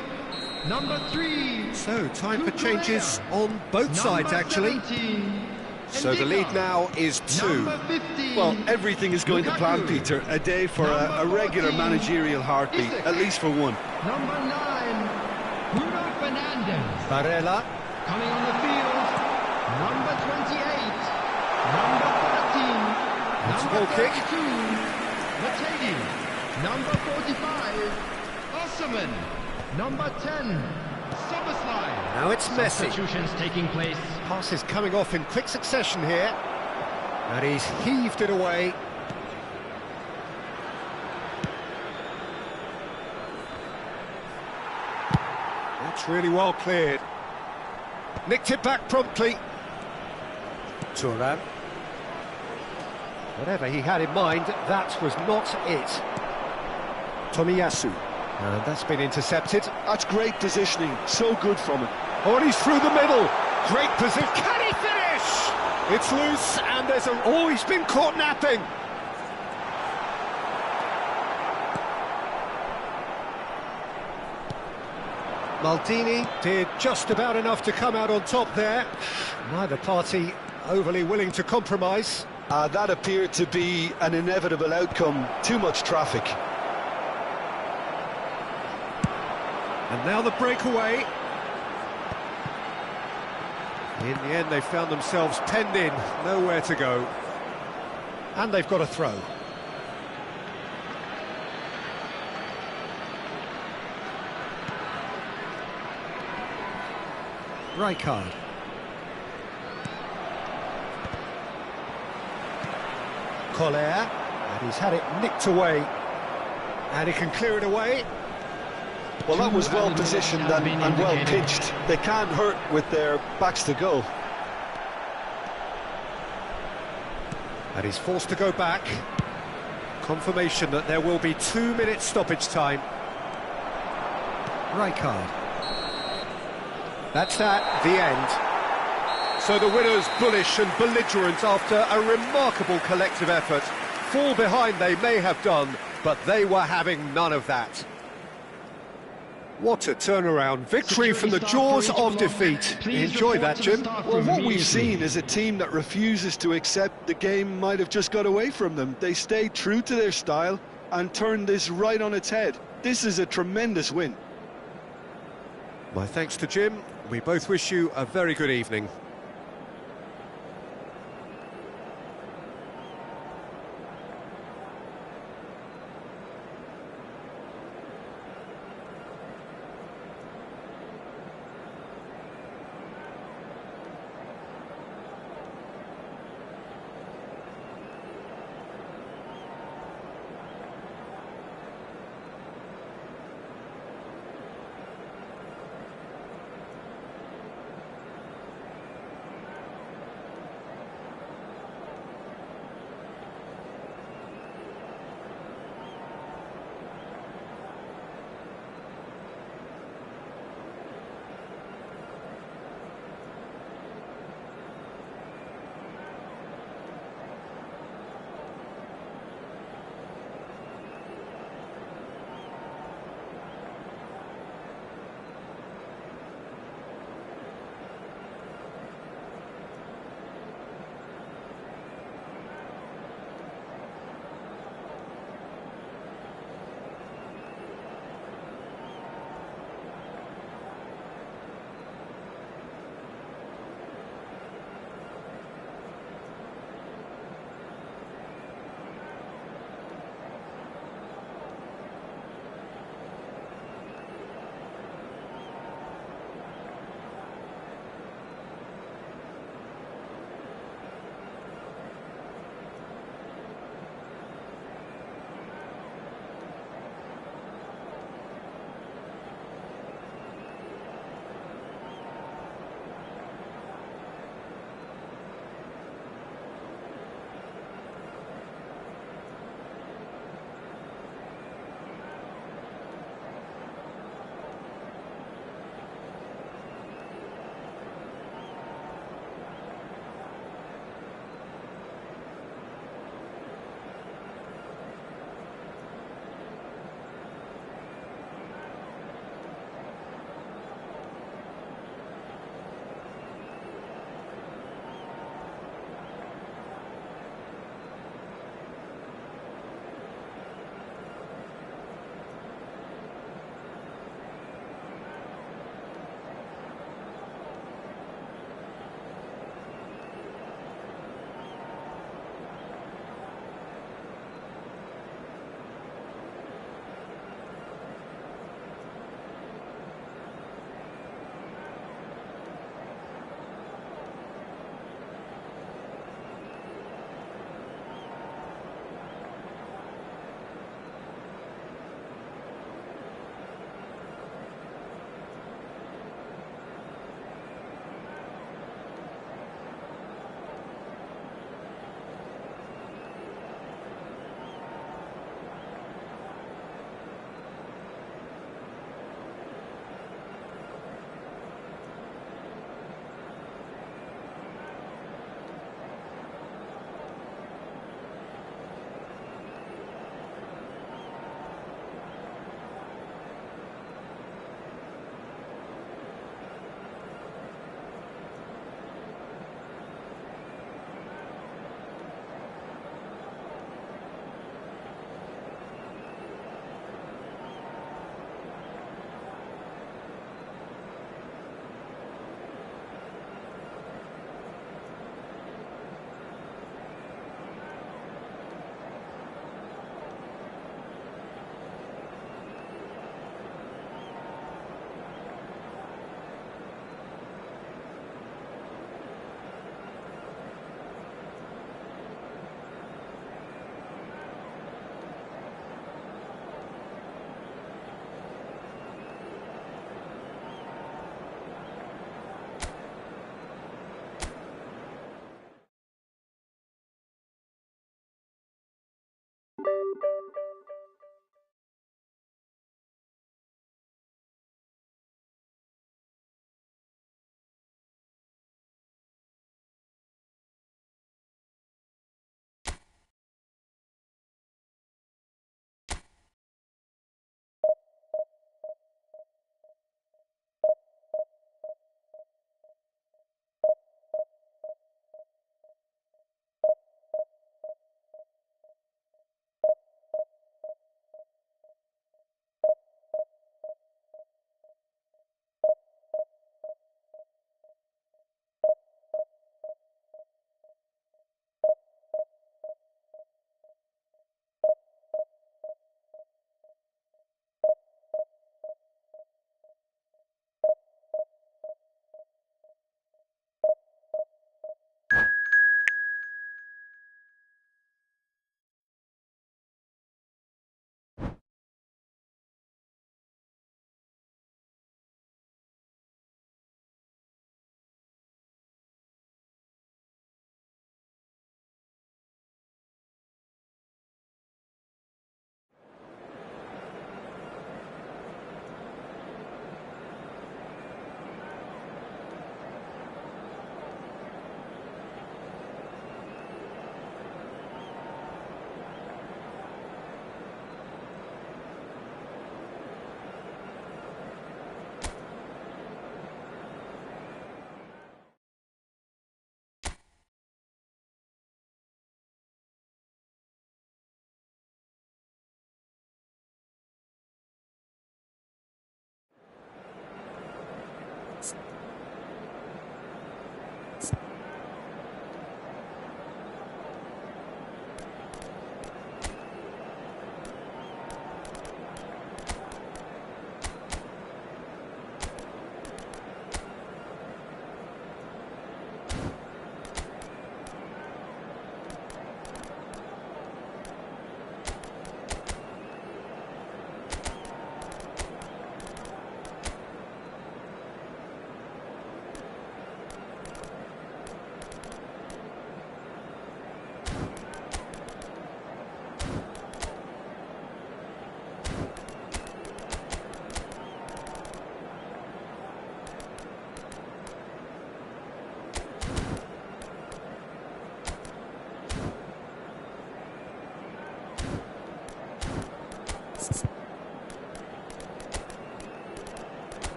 number 3. So, time for changes on both sides, actually. 17, So the lead now is 2. number 15. Well, everything is going to plan, Peter. A day for a regular managerial heartbeat, at least for one. Number 9, Bruno Fernandes. Barella. Coming on the field, number 28, number 13, That's a number goal kick. 32, Matedi, number 45, Osman, number 10, Soboslai. Now it's Messi. Substitutions taking place. Passes coming off in quick succession here. And he's heaved it away. That's really well cleared. Nicked it back promptly. Thuram. Whatever he had in mind, that was not it. Tomiyasu. And that's been intercepted. That's great positioning, so good from it. Oh, and he's through the middle. Great position. Can he finish? It's loose, and there's a... Oh, he's been caught napping. Maldini did just about enough to come out on top there. Neither party overly willing to compromise. That appeared to be an inevitable outcome. Too much traffic. And now the breakaway. In the end, they found themselves penned in, nowhere to go. And they've got a throw. Rijkaard. Collier, and he's had it nicked away. And he can clear it away. Well, that was well positioned and well pitched. They can't hurt with their backs to goal. And he's forced to go back. Confirmation that there will be 2 minutes stoppage time. Rijkaard. That's that, the end. So the winners bullish and belligerent after a remarkable collective effort. Fall behind they may have done, but they were having none of that. What a turnaround. Victory from the jaws of defeat. Enjoy that, Jim. Well, what we've seen is a team that refuses to accept the game might have just got away from them. They stayed true to their style and turned this right on its head. This is a tremendous win. My thanks to Jim. We both wish you a very good evening.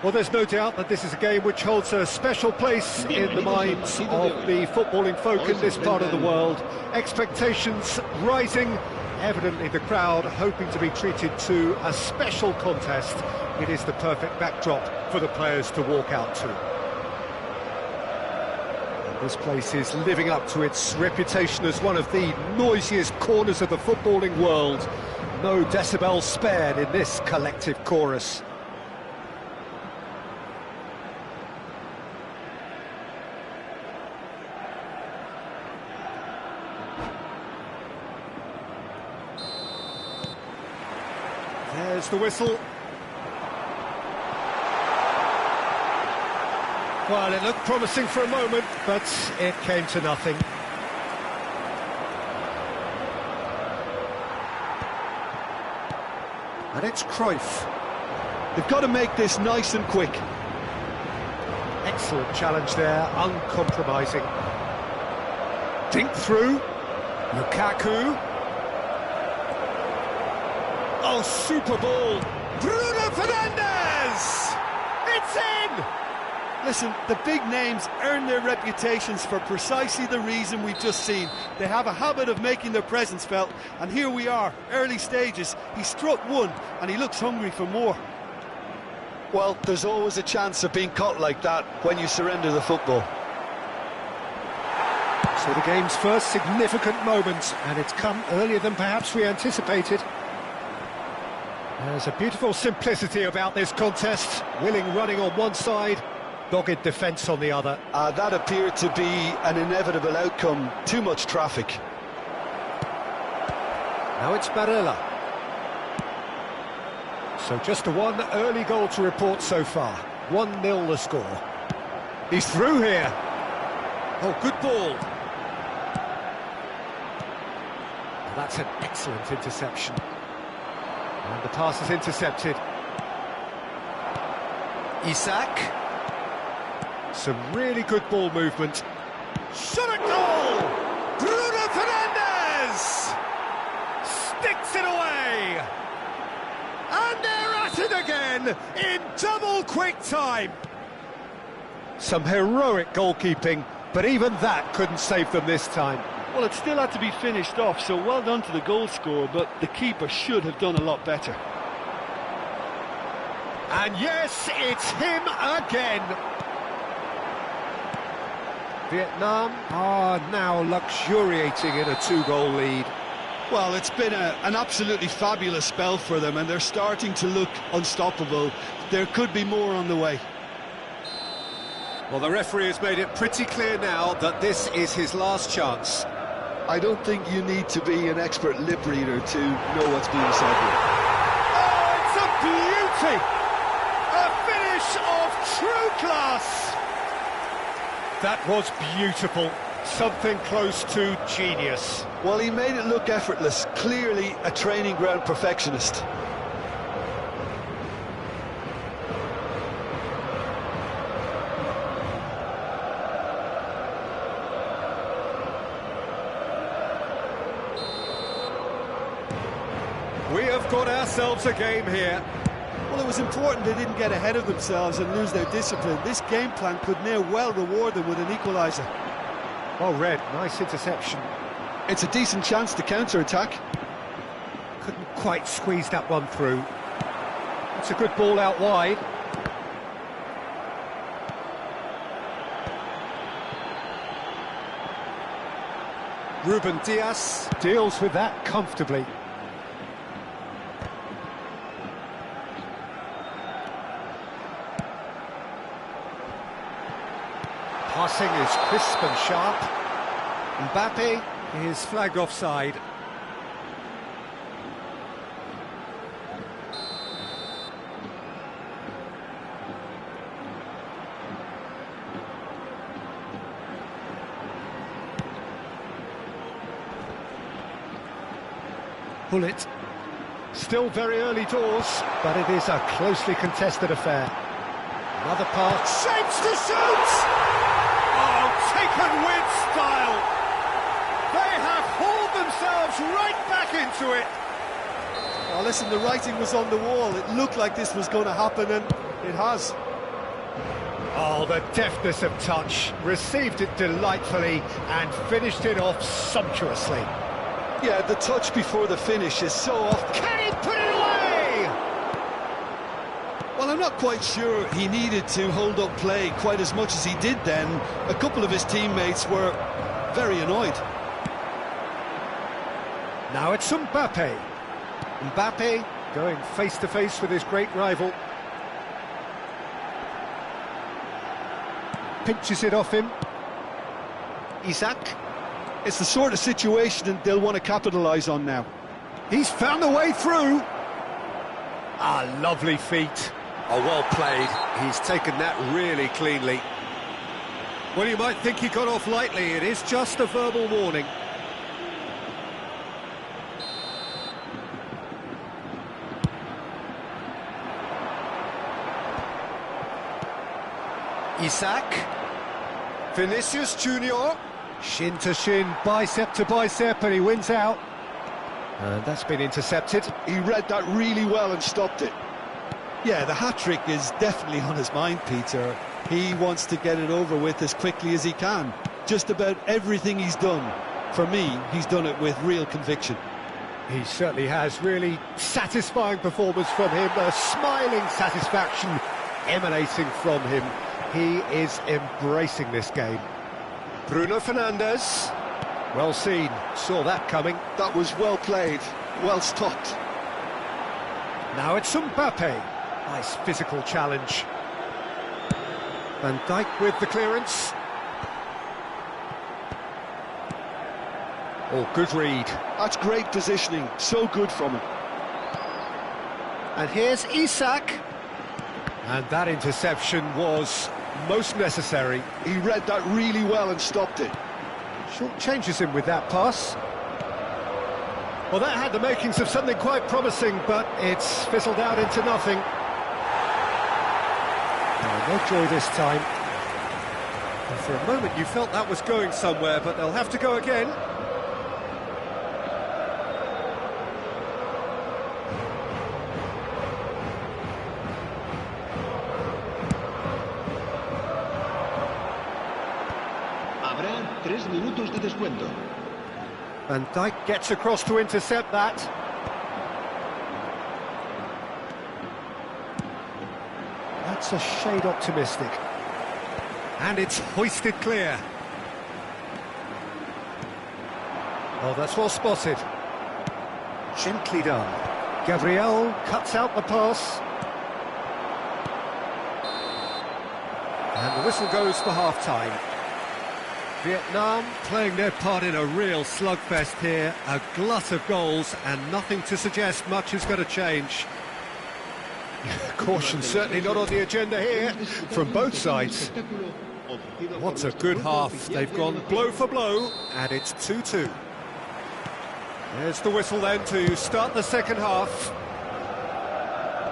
Well, there's no doubt that this is a game which holds a special place in the minds of the footballing folk in this part of the world. Expectations rising, evidently the crowd hoping to be treated to a special contest. It is the perfect backdrop for the players to walk out to. And this place is living up to its reputation as one of the noisiest corners of the footballing world. No decibels spared in this collective chorus. There's the whistle. Well, it looked promising for a moment, but it came to nothing. And it's Cruyff. They've got to make this nice and quick. Excellent challenge there, uncompromising. Dink through. Lukaku. Oh, super ball. Bruno Fernandes! It's in! Listen, the big names earn their reputations for precisely the reason we've just seen. They have a habit of making their presence felt, and here we are, early stages. He struck one, and he looks hungry for more. Well, there's always a chance of being caught like that when you surrender the football. So the game's first significant moment, and it's come earlier than perhaps we anticipated. There's a beautiful simplicity about this contest. Willing running on one side, dogged defence on the other. That appeared to be an inevitable outcome. Too much traffic. Now it's Barella. So just a one early goal to report so far. 1-0 the score. He's through here. Oh, good ball. That's an excellent interception. And the pass is intercepted. Isak. Some really good ball movement. Shot at goal! Bruno Fernandes! Sticks it away! And they're at it again in double quick time. Some heroic goalkeeping, but even that couldn't save them this time. Well, it still had to be finished off, so well done to the goal scorer, but the keeper should have done a lot better. And yes, it's him again. Vietnam are now luxuriating in a 2-goal lead. Well, it's been an absolutely fabulous spell for them, and they're starting to look unstoppable. There could be more on the way. Well, the referee has made it pretty clear now that this is his last chance. I don't think you need to be an expert lip reader to know what's being said here. Oh, it's a beauty! A finish of true class! That was beautiful. Something close to genius. Well, he made it look effortless. Clearly a training ground perfectionist. We have got ourselves a game here. Well, it was important they didn't get ahead of themselves and lose their discipline. This game plan could now well reward them with an equaliser. Well read, nice interception. It's a decent chance to counter-attack. Couldn't quite squeeze that one through. It's a good ball out wide. Ruben Dias deals with that comfortably. Passing is crisp and sharp. Mbappe is flagged offside. Bullet. Still very early doors, but it is a closely contested affair. Another pass. Shapes to shoot! Oh, taken with style! They have hauled themselves right back into it! Well, listen, the writing was on the wall. It looked like this was going to happen, and it has. Oh, the deftness of touch, received it delightfully and finished it off sumptuously. Yeah, the touch before the finish is so off. Can he put it away? Well, I'm not quite sure he needed to hold up play quite as much as he did then. A couple of his teammates were very annoyed. Now it's Mbappe. Mbappe going face-to-face with his great rival. Pinches it off him. Isak. It's the sort of situation they'll want to capitalise on now. He's found a way through. Ah, lovely feet. Oh, well played. He's taken that really cleanly. Well, you might think he got off lightly. It is just a verbal warning. Isak. Vinicius Junior. Shin to shin, bicep to bicep, and he wins out. And that's been intercepted. He read that really well and stopped it. Yeah, the hat-trick is definitely on his mind, Peter. He wants to get it over with as quickly as he can. Just about everything he's done, for me, he's done it with real conviction. He certainly has. Really satisfying performance from him. A smiling satisfaction emanating from him. He is embracing this game. Bruno Fernandes. Well seen. Saw that coming. That was well played, well stopped. Now it's Mbappe. Nice physical challenge. Van Dijk with the clearance. Oh, good read. That's great positioning, so good from him. And here's Isak. And that interception was most necessary. He read that really well and stopped it. Short changes him with that pass. Well, that had the makings of something quite promising, but it's fizzled out into nothing. No joy this time. And for a moment you felt that was going somewhere, but they'll have to go again. Habrá 3 minutos de descuento. Van Dijk gets across to intercept that. That's a shade optimistic. And it's hoisted clear. Oh, that's well spotted. Gently done. Gabriel cuts out the pass. And the whistle goes for half-time. Vietnam playing their part in a real slugfest here, a glut of goals, and nothing to suggest much is going to change. Caution certainly not on the agenda here, from both sides. What a good half, they've gone blow for blow, and it's 2-2. There's the whistle then to start the second half.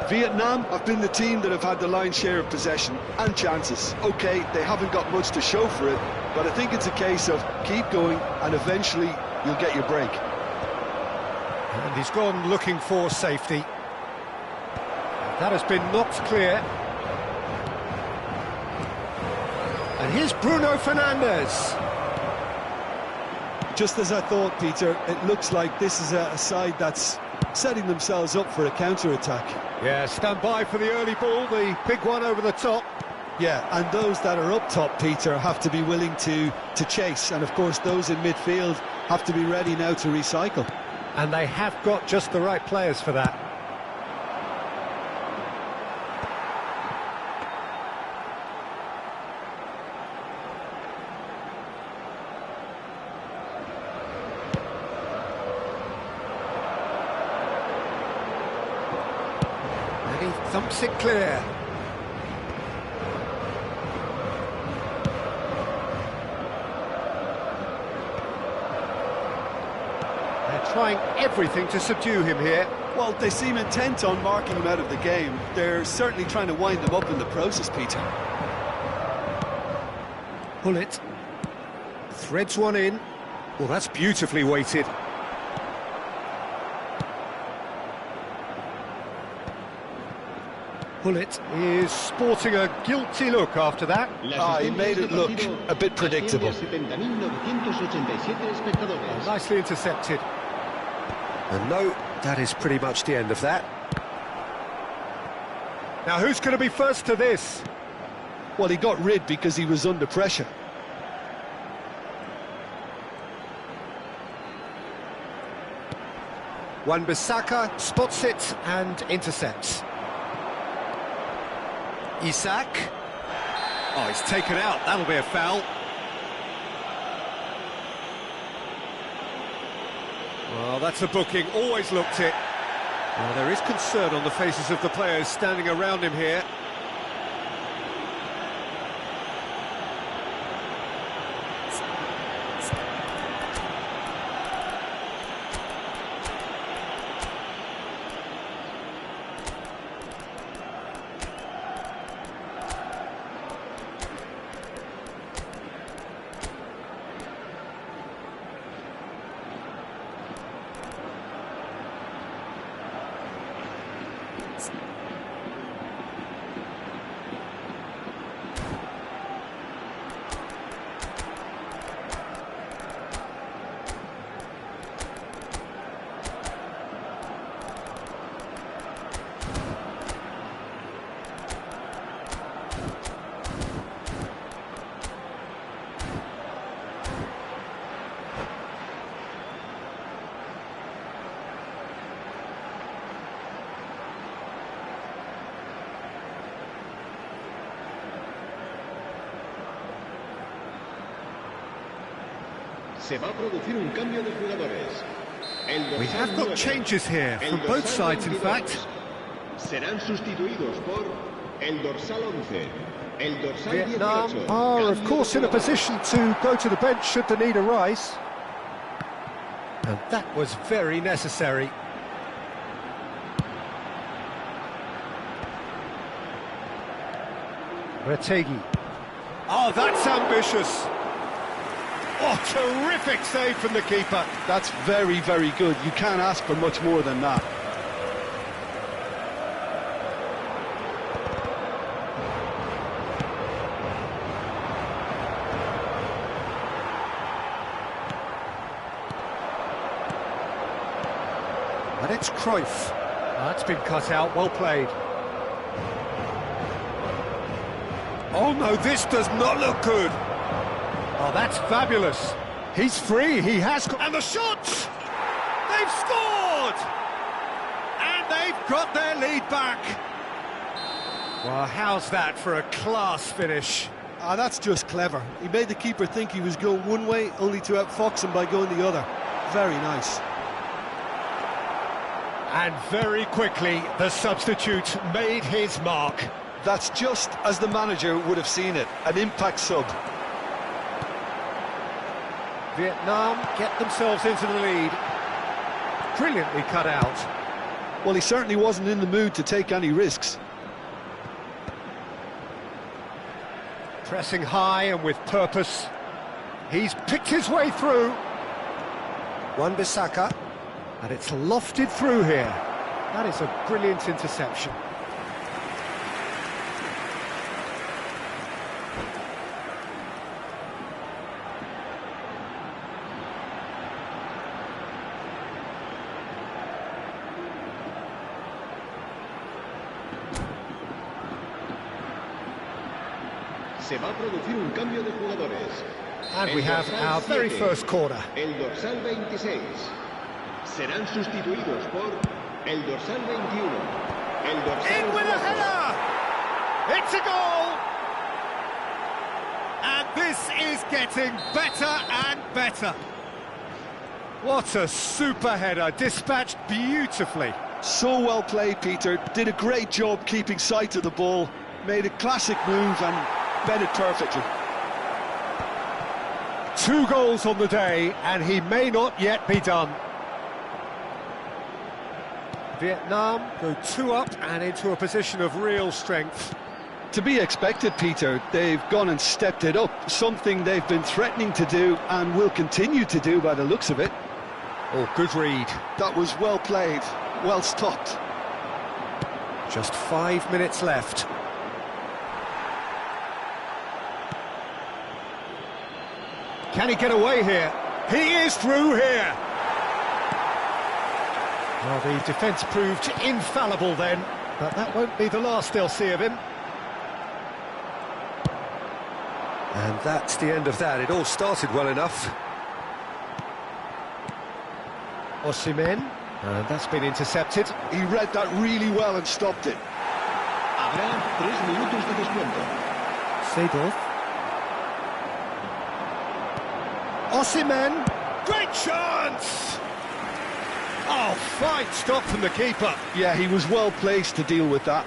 Vietnam have been the team that have had the lion's share of possession and chances. OK, they haven't got much to show for it, but I think it's a case of keep going and eventually you'll get your break. And he's gone looking for safety. That has been knocked clear. And here's Bruno Fernandes. Just as I thought, Peter, it looks like this is a side that's setting themselves up for a counter-attack. Yeah, stand by for the early ball, the big one over the top. Yeah, and those that are up top, Peter, have to be willing to chase. And, of course, those in midfield have to be ready now to recycle. And they have got just the right players for that. And he thumps it clear. Trying everything to subdue him here. Well, they seem intent on marking him out of the game. They're certainly trying to wind him up in the process, Peter. Pull it. Threads one in. Well, that's beautifully weighted. Pullet is sporting a guilty look after that. He made it look a bit predictable. Nicely intercepted. And no, that is pretty much the end of that. Now who's going to be first to this? Well, he got rid because he was under pressure. Wan-Bissaka spots it and intercepts. Isak. Oh, he's taken out. That'll be a foul. Well, that's a booking. Always looked it. Well, there is concern on the faces of the players standing around him here. Se va a producir un cambio de jugadores. We have got changes here from both sides, in fact. Serán sustituidos por el dorsal 11, el dorsal Vietnam 18. are, of course, in a position to go to the bench should the need arise. And that was very necessary. Retegi. Oh, that's ambitious. Oh, terrific save from the keeper. That's very, very good. You can't ask for much more than that. And it's Cruyff. That's been cut out, well played. Oh no, this does not look good. Oh, that's fabulous. He's free, he has... And the shot! They've scored! And they've got their lead back. Well, how's that for a class finish? That's just clever. He made the keeper think he was going one way, only to outfox him by going the other. Very nice. And very quickly, the substitute made his mark. That's just as the manager would have seen it, an impact sub. Vietnam get themselves into the lead. Brilliantly cut out. Well, he certainly wasn't in the mood to take any risks. Pressing high and with purpose. He's picked his way through. Wan-Bissaka. And it's lofted through here. That is a brilliant interception. Se va a producir un cambio de jugadores. And we have our very first corner. El dorsal 26. Serán sustituidos por el dorsal 21. El dorsal In with a 12. header! It's a goal! And this is getting better and better. What a super header, dispatched beautifully. So well played, Peter. Did a great job keeping sight of the ball. Made a classic move and bed it perfectly. 2 goals on the day, and he may not yet be done. Vietnam go 2 up and into a position of real strength. To be expected, Peter. They've gone and stepped it up, something they've been threatening to do and will continue to do by the looks of it. Oh, good read. That was well played, well stopped. Just 5 minutes left. Can he get away here? He is through here! Well, the defence proved infallible then, but that won't be the last they'll see of him. And that's the end of that. It all started well enough. Osimhen, and that's been intercepted. He read that really well and stopped it. Habrá 3 minutos de descuento. Seedorf. Osimhen, great chance! Oh, fine stop from the keeper. Yeah, he was well placed to deal with that.